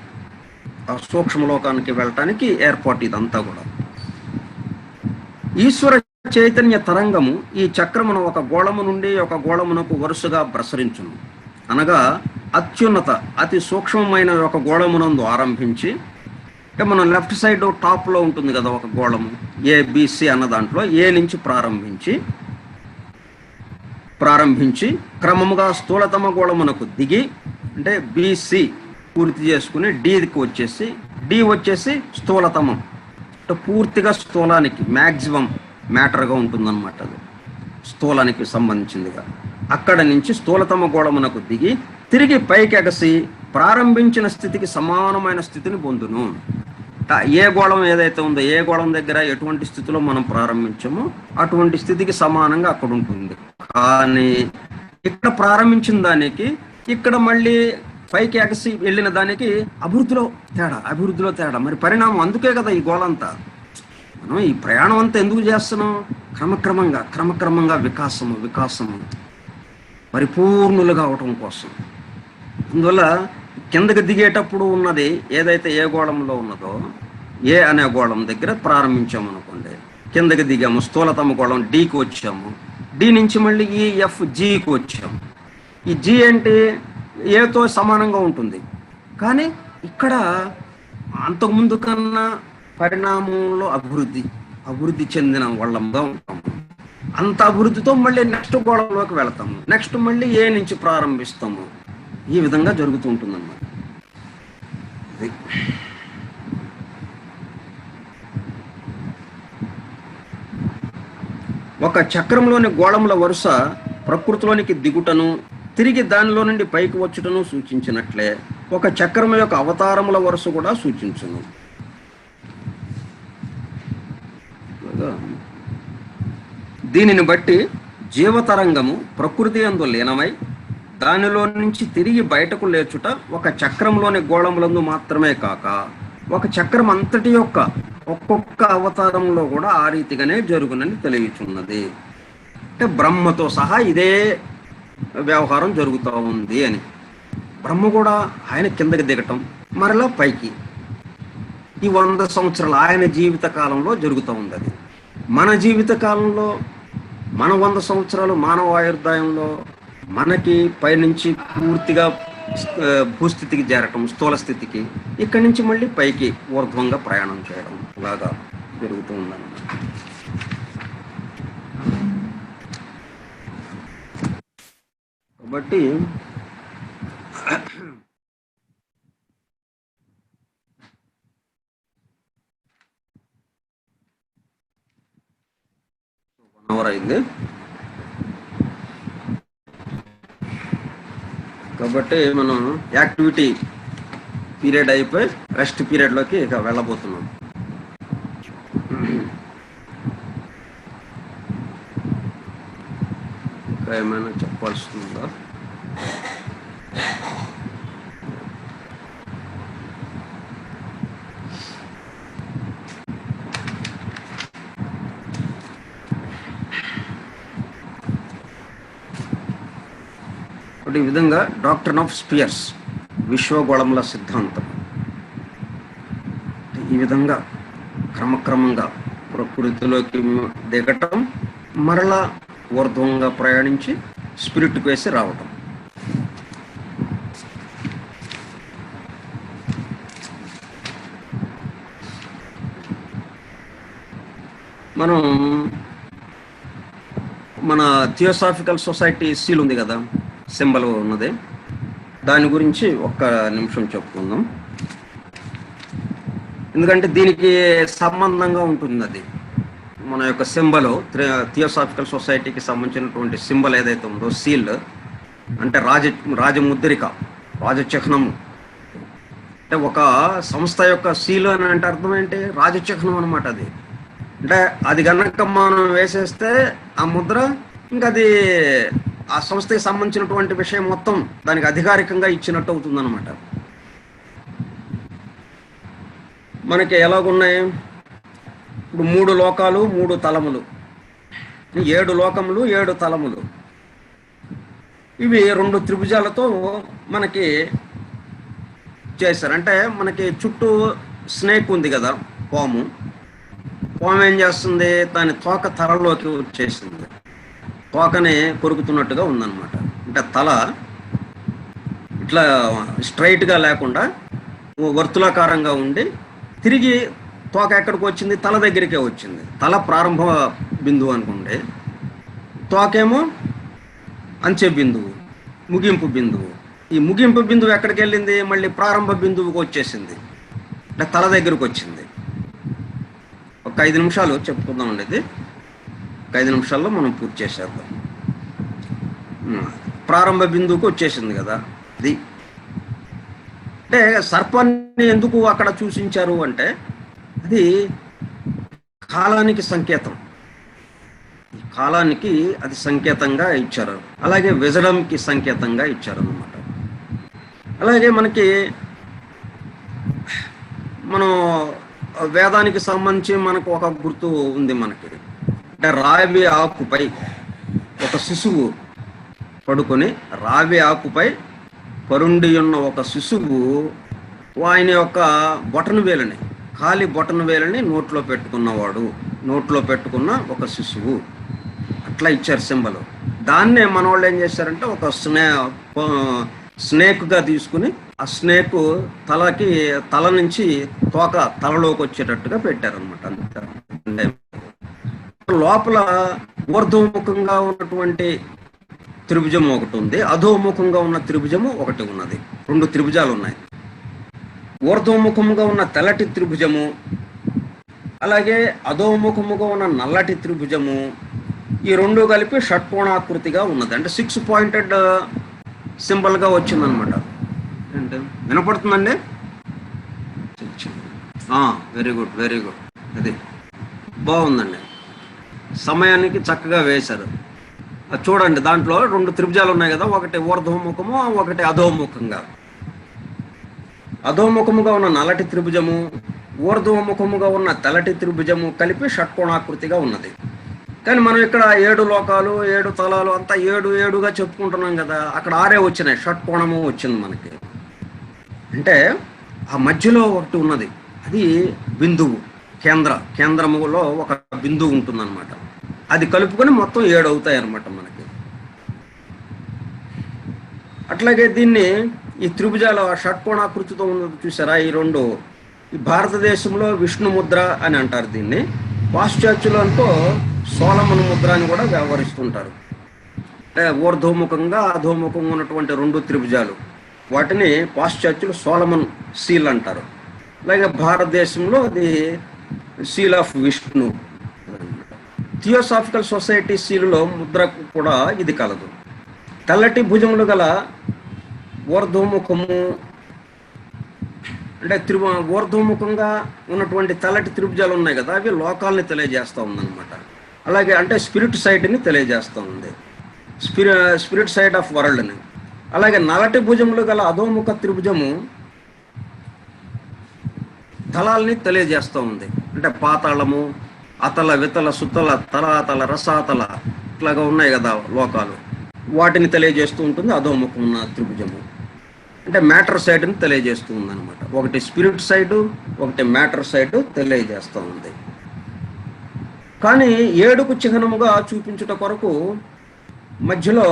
ఆ సూక్ష్మలోకానికి వెళ్ళటానికి ఏర్పాటు ఇదంతా కూడా. ఈశ్వర చైతన్య తరంగము ఈ చక్రమును ఒక గోళము నుండి ఒక గోళమునకు వరుసగా ప్రసరించును. అనగా అత్యున్నత అతి సూక్ష్మమైన ఒక గోళమునందు ఆరంభించి, మనం లెఫ్ట్ సైడ్ టాప్లో ఉంటుంది కదా ఒక గోళము ఏబిసి అన్న దాంట్లో ఏ నుంచి ప్రారంభించి క్రమముగా స్థూలతమ గోళమునకు దిగి అంటే బిసి పూర్తి చేసుకుని డికి వచ్చేసి డి వచ్చేసి స్థూలతమం అంటే పూర్తిగా స్థూలానికి మ్యాక్సిమం మ్యాటర్గా ఉంటుందన్నమాట. అది స్థూలానికి సంబంధించిందిగా. అక్కడ నుంచి స్థూలతమ గోళమునకు దిగి తిరిగి పైకి ఎగసి ప్రారంభించిన స్థితికి సమానమైన స్థితిని పొందును. ఏ గోళం ఏదైతే ఉందో ఏ గోళం దగ్గర ఎటువంటి స్థితిలో మనం ప్రారంభించామో అటువంటి స్థితికి సమానంగా అక్కడ ఉంటుంది. కానీ ఇక్కడ ప్రారంభించిన దానికి ఇక్కడ మళ్ళీ పైకి ఎగసి వెళ్ళిన దానికి అభివృద్ధిలో తేడా. మరి పరిణామం అందుకే కదా ఈ గోళంతా. మనం ఈ ప్రయాణం అంతా ఎందుకు చేస్తున్నాం? క్రమక్రమంగా వికాసము పరిపూర్ణులుగా అవటం కోసం. అందువల్ల కిందకి దిగేటప్పుడు ఉన్నది ఏదైతే ఏ గోళంలో ఉన్నదో ఏ అనే గోళం దగ్గర ప్రారంభించాము అనుకోండి, కిందకి దిగాము, స్థూలతమ గోళం డికి వచ్చాము, డి నుంచి మళ్ళీ ఈ ఎఫ్ జికి వచ్చాము. ఈ జి అంటే ఏతో సమానంగా ఉంటుంది. కానీ ఇక్కడ అంతకుముందు కన్నా పరిణామంలో అభివృద్ధి చెందిన వాళ్ళంగా ఉంటాము. అంత అభివృద్ధితో మళ్ళీ నెక్స్ట్ గోళంలోకి వెళతాము, నెక్స్ట్ మళ్ళీ ఏ నుంచి ప్రారంభిస్తాము. ఈ విధంగా జరుగుతూ ఉంటుందన్నమాట. ఒక చక్రంలోని గోళముల వరుస ప్రకృతిలోనికి దిగుటను తిరిగి దానిలో నుండి పైకి వచ్చుటను సూచించినట్లే ఒక చక్రం యొక్క అవతారముల వరుస కూడా సూచించును. దీనిని బట్టి జీవతరంగము ప్రకృతి యందు లీనమై దానిలో నుంచి తిరిగి బయటకు లేచుట ఒక చక్రంలోని గోళములందు మాత్రమే కాక ఒక చక్రం అంతటి యొక్క ఒక్కొక్క అవతారంలో కూడా ఆ రీతిగానే జరుగునని తెలియచున్నది. అంటే బ్రహ్మతో సహా ఇదే వ్యవహారం జరుగుతూ ఉంది అని. బ్రహ్మ కూడా ఆయన కిందకి దిగటం మరలా పైకి ఈ 100 సంవత్సరాలు ఆయన జీవిత కాలంలో జరుగుతూ ఉంది. అది మన జీవిత కాలంలో మన 100 సంవత్సరాలు మానవ ఆయుర్దాయంలో మనకి పైనుంచి పూర్తిగా భూస్థితికి చేరటం, స్థూల స్థితికి, ఇక్కడి నుంచి మళ్ళీ పైకి ఊర్ధ్వంగా ప్రయాణం చేయడం లాగా జరుగుతూ ఉందన్నమాట. కాబట్టి అవర్ అయింది. కాబట్టి మనం యాక్టివిటీ పీరియడ్ అయిపోయి రెస్ట్ పీరియడ్లోకి ఇక వెళ్ళబోతున్నాం. ఇంకా ఏమైనా చెప్పాల్సిందా? ఈ విధంగా డాక్ట్రిన్ ఆఫ్ స్పియర్స్, విశ్వగోళముల సిద్ధాంతం, ఈ విధంగా క్రమక్రమంగా ప్రకృతిలోకి దిగటం, మరలా ఊర్ధ్వంగా ప్రయాణించి స్పిరిట్కి వేసి రావటం. మనం మన థియోసాఫికల్ సొసైటీ సీల్ ఉంది కదా, సింబల్ ఉన్నది, దాని గురించి ఒక్క నిమిషం చెప్పుకుందాం. ఎందుకంటే దీనికి సంబంధంగా ఉంటుంది. అది మన యొక్క సింబల్, థియోసాఫికల్ సొసైటీకి సంబంధించినటువంటి సింబల్ ఏదైతే ఉందో, సీల్ అంటే రాజముద్రిక, రాజచిహ్నము. అంటే ఒక సంస్థ యొక్క సీల్ అని అంటే అర్థం ఏంటి? రాజచిహ్నం అనమాట. అది అంటే అది కనుక మనం వేసేస్తే ఆ ముద్ర ఇంకా అది ఆ సంస్థకి సంబంధించినటువంటి విషయం మొత్తం దానికి అధికారికంగా ఇచ్చినట్టు అవుతుంది అనమాట. మనకి ఎలాగున్నాయి ఇప్పుడు? 3 లోకాలు 3 తలములు, 7 లోకములు 7 తలములు. ఇవి 2 త్రిభుజాలతో మనకి చేశారు. అంటే మనకి చుట్టూ స్నేక్ ఉంది కదా, పాము ఏం చేస్తుంది? దాని తోక తలలోకి వచ్చేసింది, తోకని కొరుకుతున్నట్టుగా ఉందన్నమాట. అంటే తల ఇట్లా స్ట్రైట్గా లేకుండా వర్తులాకారంగా ఉండి తిరిగి తోక ఎక్కడికి వచ్చింది? తల దగ్గరికే వచ్చింది. తల ప్రారంభ బిందువు అనుకోండి, తోకేమో అంచె బిందువు, ముగింపు బిందువు. ఈ ముగింపు బిందువు ఎక్కడికి వెళ్ళింది? మళ్ళీ ప్రారంభ బిందువుకి వచ్చేసింది, అంటే తల దగ్గరకు వచ్చింది. ఒక 5 నిమిషాలు చెప్పుకుందామండి. ఇది 5 నిమిషాల్లో మనం పూర్తి చేసేద్దాం. ప్రారంభ బిందువుకు వచ్చేసింది కదా. అది అంటే సర్పాన్ని ఎందుకు అక్కడ సూచించారు అంటే అది కాలానికి సంకేతం, కాలానికి అది సంకేతంగా ఇచ్చారు. అలాగే విజడంకి సంకేతంగా ఇచ్చారు అన్నమాట. అలాగే మనకి మనం వేదానికి సంబంధించి మనకు ఒక గుర్తు ఉంది మనకి. అంటే రావి ఆకుపై ఒక శిశువు పడుకొని, రావి ఆకుపై పరుండి ఉన్న ఒక శిశువు ఆయన యొక్క బొటన వేలని, ఖాళీ బొటన వేలని నోట్లో పెట్టుకున్నవాడు, నోట్లో పెట్టుకున్న ఒక శిశువు, అట్లా ఇచ్చారు సింబల్. దాన్నే మన వాళ్ళు ఏం చేశారంటే ఒక స్నేక్గా తీసుకుని ఆ స్నేక్ తల నుంచి తోక తలలోకి వచ్చేటట్టుగా పెట్టారనమాట. అంతే. లోపల ఊర్ధ్వముఖంగా ఉన్నటువంటి త్రిభుజం ఒకటి ఉంది, అధోముఖంగా ఉన్న త్రిభుజము ఒకటి ఉన్నది. 2 త్రిభుజాలు ఉన్నాయి. ఊర్ధ్వముఖముగా ఉన్న తెల్లటి త్రిభుజము, అలాగే అధోముఖముగా ఉన్న నల్లటి త్రిభుజము. ఈ రెండు కలిపి షట్కోణాకృతిగా ఉన్నది. అంటే 6 పాయింటెడ్ సింబల్గా వచ్చిందనమాట. అంటే వినపడుతుందండి? Very good, very good. అది బాగుందండి, సమయానికి చక్కగా వేశారు. చూడండి, దాంట్లో 2 త్రిభుజాలు ఉన్నాయి కదా, ఒకటి ఊర్ధ్వముఖము, ఒకటి అధోముఖంగా. అధోముఖముగా ఉన్న నల్లటి త్రిభుజము, ఊర్ధ్వముఖముగా ఉన్న తెల్లటి త్రిభుజము కలిపి షట్కోణాకృతిగా ఉన్నది. కానీ మనం ఇక్కడ 7 లోకాలు, 7 తలాలు అంతా 7గా చెప్పుకుంటున్నాం కదా, అక్కడ 6 వచ్చినాయి, షట్కోణము వచ్చింది మనకి. అంటే ఆ మధ్యలో ఒకటి ఉన్నది, అది బిందువు, కేంద్రములో ఒక బిందువు ఉంటుందన్నమాట. అది కలుపుకొని మొత్తం 7 అవుతాయి అన్నమాట మనకి. అట్లాగే దీన్ని ఈ త్రిభుజాల షట్కోణాకృతితో ఉన్నది చూసారా, ఈ 2 ఈ భారతదేశంలో విష్ణు ముద్ర అని అంటారు దీన్ని. పాశ్చాత్యులంతో సోలమన్ ముద్ర అని కూడా వ్యవహరిస్తుంటారు. అంటే ఊర్ధ్వముఖంగా అధోముఖంగా ఉన్నటువంటి 2 త్రిభుజాలు, వాటిని పాశ్చాత్యులు సోలమన్ సీల్ అంటారు. అలాగే భారతదేశంలో అది seal of Vishnu. Theosophical society సీలులో ముద్ర కూడా ఇది కలదు. తెల్లటి భుజములు గల ఊర్ధ్వముఖము, అంటే ఊర్ధ్వముఖంగా ఉన్నటువంటి తెల్లటి త్రిభుజాలు ఉన్నాయి కదా, అవి లోకాలని తెలియజేస్తూ ఉందన్నమాట. అలాగే అంటే స్పిరిట్ సైడ్ని తెలియజేస్తూ ఉంది, స్పిరిట్ సైడ్ ఆఫ్ వరల్డ్ని. అలాగే నల్లటి భుజములు గల అధోముఖ త్రిభుజము తలాల్ని తెలియజేస్తూ ఉంది. అంటే పాతాళము, అతల, వితల, సుతల, తలాతల, రసాతల ఇట్లాగా ఉన్నాయి కదా లోకాలు, వాటిని తెలియజేస్తూ ఉంటుంది అధోముఖం ఉన్న త్రిభుజము. అంటే మ్యాటర్ సైడ్ని తెలియజేస్తూ ఉంది అనమాట. ఒకటి స్పిరిట్ సైడు, ఒకటి మ్యాటర్ సైడు తెలియజేస్తూ ఉంది. కానీ 7కు చిహ్నముగా చూపించుట కొరకు మధ్యలో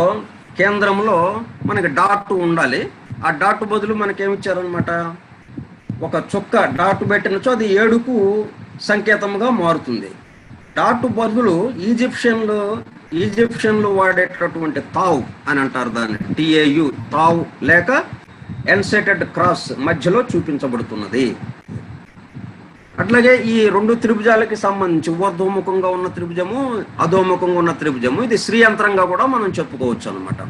కేంద్రంలో మనకి డాట్ ఉండాలి. ఆ డాట్ బదులు మనకేమిచ్చారనమాట, ఒక చుక్క డాట్ పెట్టినచో అది 7కు సంకేతముగా మారుతుంది. డాట్ బదులు ఈజిప్షియన్లు వాడేటటువంటి తావ్ అని అంటారు దాన్ని, TAU, తావ్ లేక ఎన్సెటెడ్ క్రాస్ మధ్యలో చూపించబడుతున్నది. అట్లాగే ఈ 2 త్రిభుజాలకి సంబంధించి ఊర్ధ్వముఖంగా ఉన్న త్రిభుజము, అధోముఖంగా ఉన్న త్రిభుజము, ఇది శ్రీయంత్రంగా కూడా మనం చెప్పుకోవచ్చు అనమాట.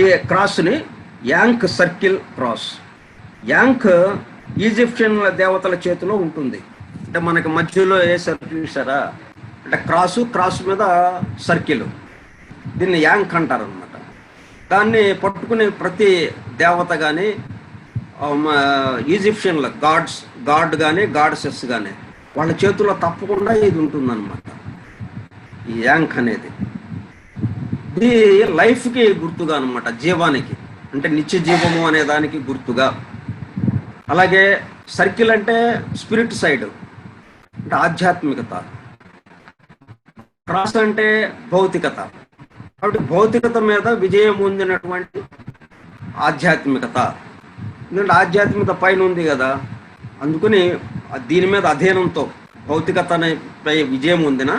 ఈ క్రాస్ని యాంక్ సర్కిల్ క్రాస్. యాంక్ ఈజిప్షియన్ దేవతల చేతిలో ఉంటుంది. అంటే మనకి మధ్యలో వేసారు చూసారా, అంటే క్రాసు మీద సర్కిల్, దీన్ని యాంక్ అంటారు అనమాట. దాన్ని పట్టుకునే ప్రతి దేవత కానీ, ఈజిప్షియన్ల గాడ్ కానీ గాడ్సెస్ కానీ వాళ్ళ చేతుల్లో తప్పకుండా ఇది ఉంటుందన్నమాట, ఈ యాంక్ అనేది. ఇది లైఫ్కి గుర్తుగా అనమాట, జీవానికి, అంటే నిత్య జీవము అనే దానికి గుర్తుగా. అలాగే సర్కిల్ అంటే స్పిరిట్ సైడ్, అంటే ఆధ్యాత్మికత. క్రాస్ అంటే భౌతికత. కాబట్టి భౌతికత మీద విజయం పొందినటువంటి ఆధ్యాత్మికత. ఎందుకంటే ఆధ్యాత్మికత పైన ఉంది కదా, అందుకని దీని మీద అధీనంతో భౌతికతపై విజయం పొందిన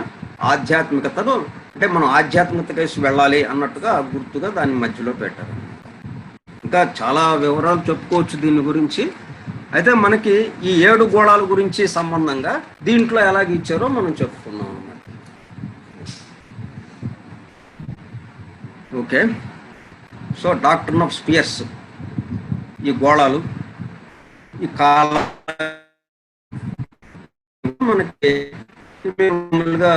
ఆధ్యాత్మికతను, అంటే మనం ఆధ్యాత్మికత కేసు వెళ్ళాలి అన్నట్టుగా గుర్తుగా దాని మధ్యలో పెట్టారు. ఇంకా చాలా వివరాలు చెప్పుకోవచ్చు దీని గురించి. అయితే మనకి ఈ 7 గోళాల గురించి సంబంధంగా దీంట్లో ఎలాగ ఇచ్చారో మనం చెప్పుకున్నాం అన్నమాట. Okay, so doctrine of spheres, ఈ గోళాలు, ఈ కాల మనకి మామూలుగా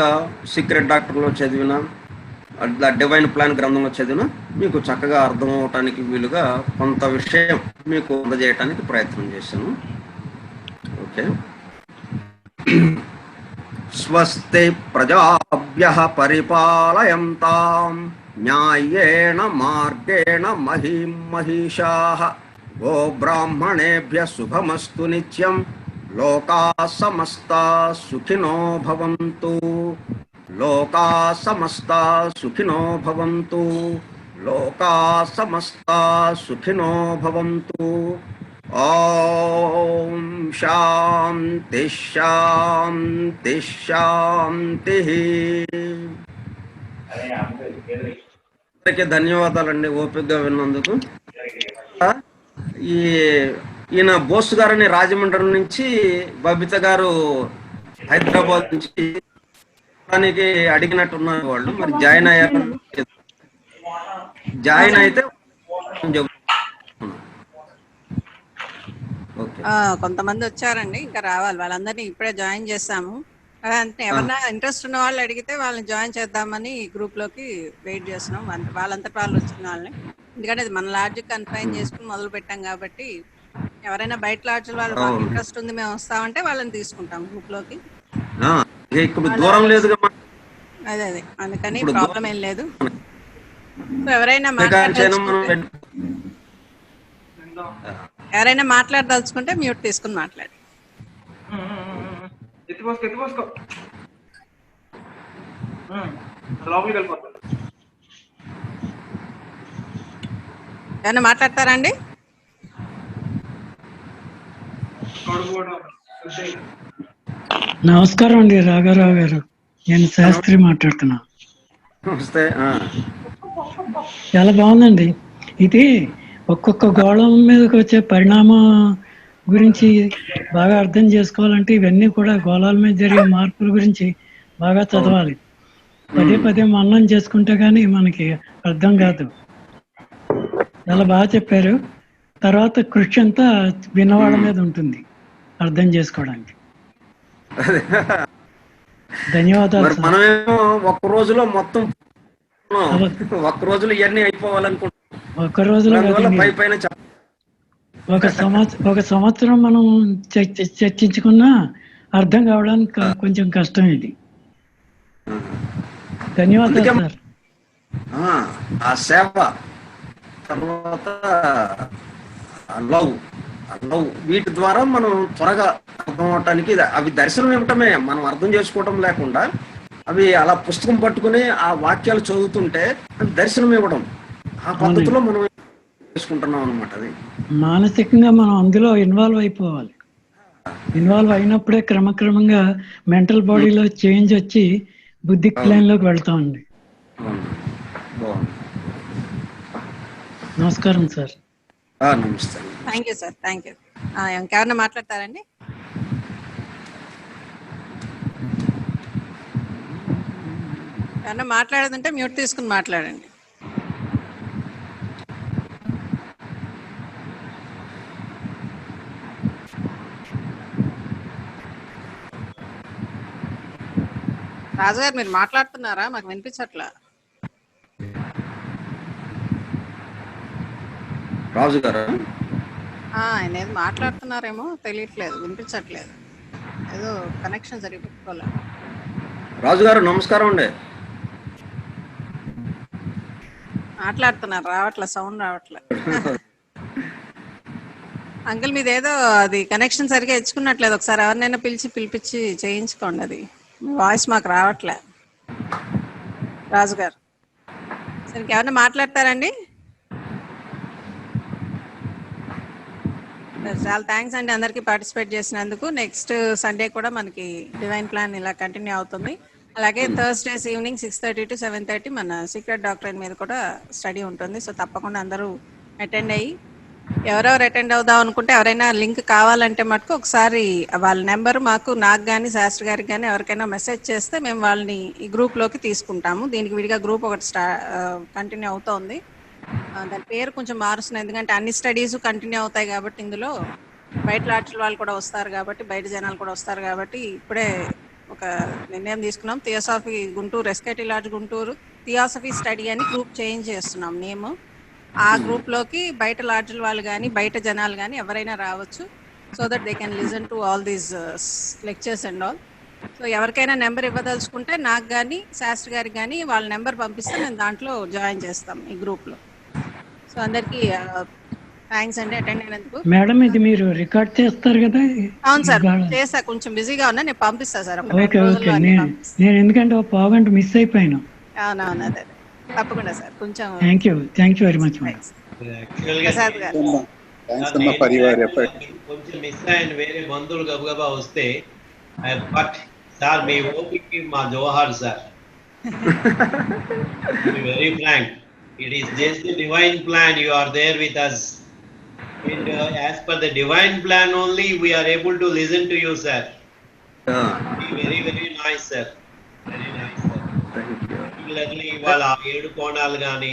సీక్రెట్ డాక్టర్లో చదివిన, డివైన్ ప్లాన్ గ్రంథంలో చదివిన మీకు చక్కగా అర్థం అవటానికి వీలుగా కొంత విషయం మీకు అందజేయటానికి ప్రయత్నం చేశాను. ఓకే, స్వస్తి ప్రజాభ్యః పరిపాలయంతాం న్యాయేన మార్గేణ మహీం మహిషాః గో బ్రాహ్మణేభ్యః శుభమస్తు నిత్యం లోకాః సమస్తాః సుఖినో భవంతు. లోకాః సమస్తాః సుఖినో భవంతు. లోకాః సమస్తాః సుఖినో భవంతు. ఓం శాంతి శాంతి శాంతి. అందరికీ ధన్యవాదాలండి ఓపికగా విన్నందుకు. ఈయన బోస్ గారని రాజమండ్రి నుంచి బబిత గారు హైదరాబాద్ నుంచి దానికి అడిగినట్టున్నారు వాళ్ళు. మరి జాయిన్ అయ్యారు. జాయిన్ అయితే కొంతమంది వచ్చారండి, ఇంకా రావాలి. వాళ్ళందరినీ ఇప్పుడే జాయిన్ చేస్తాము. అంటే ఎవరన్నా ఇంట్రెస్ట్ ఉన్న వాళ్ళు అడిగితే వాళ్ళని జాయిన్ చేద్దామని గ్రూప్ లోకి వెయిట్ చేస్తున్నాం. వాళ్ళంతటి వాళ్ళు వచ్చిన వాళ్ళని, ఎందుకంటే అది మన లాడ్జ్ కన్ఫైన్ చేసుకుని మొదలు పెట్టాం కాబట్టి ఎవరైనా బయట లాడ్జ్ వాళ్ళు మాకు ఇంట్రెస్ట్ ఉంది మేము వస్తామంటే వాళ్ళని తీసుకుంటాం గ్రూప్ లోకి. దూరం లేదు, అదే అందుకని ప్రాబ్లం ఏం లేదు. ఎవరైనా మాట్లాడదలుచుకుంటే మ్యూట్ తీసుకుని మాట్లాడు. ఏమైనా మాట్లాడతారా అండి? నమస్కారం అండి రాఘారావు గారు, నేను శాస్త్రి మాట్లాడుతున్నా. చాలా బాగుందండి. ఇది ఒక్కొక్క గోళం మీదకి వచ్చే పరిణామం గురించి బాగా అర్థం చేసుకోవాలంటే ఇవన్నీ కూడా గోళాల మీద జరిగే మార్పుల గురించి బాగా చదవాలి. పదే పదే మననం చేసుకుంటే గానీ మనకి అర్థం కాదు. చాలా బాగా చెప్పారు. తర్వాత కృషి అంతా విన్నవాళ్ళ మీద ఉంటుంది అర్థం చేసుకోవడానికి. ధన్యవాదాలు. మనమేమో ఒక్క రోజులో మొత్తం ఒక్క రోజులో ఇవన్నీ అయిపోవాలనుకుంటున్నాం. ఒక్క రోజులో ఒక సంవత్సరం మనం చర్చించుకున్నా అర్థం కావడానికి కొంచెం కష్టం ఇది. ధన్యవాదాలు సార్. ఆ సేవ తర్వాత లవ్ వీటి ద్వారా మనం త్వరగా అర్థం అవటానికి, అవి దర్శనం ఇవ్వటమే, మనం అర్థం చేసుకోవటం లేకుండా అవి అలా పుస్తకం పట్టుకుని ఆ వాక్యాలు చదువుతుంటే అవి దర్శనం ఇవ్వడం, ఆ పద్ధతిలో మనం చేసుకుంటున్నాం అనమాట. అది మానసికంగా మనం అందులో ఇన్వాల్వ్ అయిపోవాలి. ఇన్వాల్వ్ అయినప్పుడే క్రమక్రమంగా మెంటల్ బాడీలో చేంజ్ వచ్చి బుద్ధి ప్లేన్ లోకి వెళ్తామండి. నమస్కారం సార్. నమస్తే. Thank you sir, thank you. ఇంకెవరన్నా మాట్లాడతారండి? ఎవరన్నా మాట్లాడదంటే మ్యూట్ తీసుకుని మాట్లాడండి. రాజుగారు మీరు మాట్లాడుతున్నారా? మాకు వినిపించట్లా. రాజుగారు ఆయన ఏదో మాట్లాడుతున్నారేమో తెలియట్లేదు, వినిపించట్లేదు. ఏదో కనెక్షన్ సరిగ్గా పెట్టుకోలే. రాజుగారు నమస్కారం అండి. మాట్లాడుతున్నారు, రావట్లే, సౌండ్ రావట్లే. అంకుల్ మీది ఏదో అది కనెక్షన్ సరిగా ఇచ్చుకున్నట్లేదు. ఒకసారి ఎవరినైనా పిలిపించి చేయించుకోండి. అది వాయిస్ మాకు రావట్లే. రాజుగారు సరికి ఎవరైనా మాట్లాడతారండి? చాలా థ్యాంక్స్ అండి అందరికీ పార్టిసిపేట్ చేసినందుకు. నెక్స్ట్ సండే కూడా మనకి డివైన్ ప్లాన్ ఇలా కంటిన్యూ అవుతుంది. అలాగే థర్స్డేస్ ఈవినింగ్ 6:30 to 7:30 మన సీక్రెట్ డాక్టరైన్ మీద కూడా స్టడీ ఉంటుంది. సో తప్పకుండా అందరూ అటెండ్ అయ్యి, ఎవరెవరు అటెండ్ అవుదాం అనుకుంటే ఎవరైనా లింక్ కావాలంటే మటుకు ఒకసారి వాళ్ళ నెంబర్ నాకు కానీ శాస్త్రి గారికి కానీ ఎవరికైనా మెసేజ్ చేస్తే మేము వాళ్ళని ఈ గ్రూప్లోకి తీసుకుంటాము. దీనికి విడిగా గ్రూప్ ఒకటి కంటిన్యూ అవుతోంది. దాని పేరు కొంచెం మారుస్తున్నాయి, ఎందుకంటే అన్ని స్టడీస్ కంటిన్యూ అవుతాయి కాబట్టి ఇందులో బయట లాడ్జ్ల వాళ్ళు కూడా వస్తారు కాబట్టి, బయట జనాలు కూడా వస్తారు కాబట్టి ఇప్పుడే ఒక నిర్ణయం తీసుకున్నాం. థియోసాఫీ గుంటూరు, ఎస్కేటీ లాడ్జ్ గుంటూరు థియోసాఫీ స్టడీ అని గ్రూప్ చేంజ్ చేస్తున్నాం నేమ్. ఆ గ్రూప్లోకి బయట లాడ్జ్ల వాళ్ళు కానీ బయట జనాలు కానీ ఎవరైనా రావచ్చు. So that they can listen to all these lectures and all. So ఎవరికైనా నెంబర్ ఇవ్వదలుచుకుంటే నాకు కానీ శాస్త్రి గారికి కానీ వాళ్ళ నెంబర్ పంపిస్తే మేము దాంట్లో జాయిన్ చేస్తాం ఈ గ్రూప్లో. సో అందరికి థ్యాంక్స్ అండి అటెండ్ అయినందుకు. మేడం ఇది మీరు రికార్డ్ చేస్తారు కదా? అవును సార్, చేస్తా. కొంచెం బిజీగా ఉన్నా, నేను పంపిస్తా సార్. నేను ఎందుకంటే ఒక పావుగంట మిస్ అయిపోయాను. అవునవును, అదే తప్పకుండా సార్. కొంచెం thank you very much madam. కొంచెం మిస్ అయిన వేరే బంధువులు గబగబా వస్తే బట్ సార్ మీ ఓపిక మా జోహార్ sir. Very frank, it is just the divine plan. You are there with us, and as per the divine plan only we are able to listen to you sir. Be very nice sir, very nice sir. Thank you. Particularly ఇవాళ ఆ 7 కోణాలు కానీ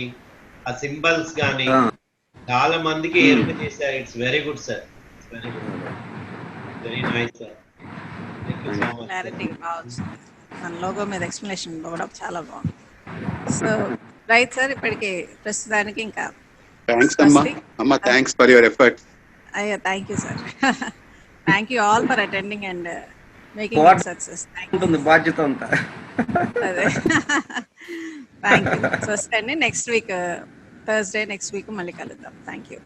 ఆ symbols కానీ ఆ, చాలా మందికి ఎరుక చేశారు. It's very good sir, it's very good, very nice sir. Thank you so much. Clarity బాగా వచ్చింది. మన లోగో మీద ఎక్స్ప్లెనేషన్ కూడా చాలా బాగుంది. సో రైట్ సార్, ఇప్పటికి ప్రస్తుతానికి ఇంకా థ్యాంక్స్ అమ్మా. అమ్మ థ్యాంక్స్ ఫర్ యువర్ ఎఫర్ట్స్. అయ్యో thank you sir. Thank you all for attending and making What? It success. ఉంటుంది బాధ్యత అంతా. అదే థ్యాంక్ యూ. సో అండి next week Thursday next week మళ్ళీ కలుద్దాం. Thank you.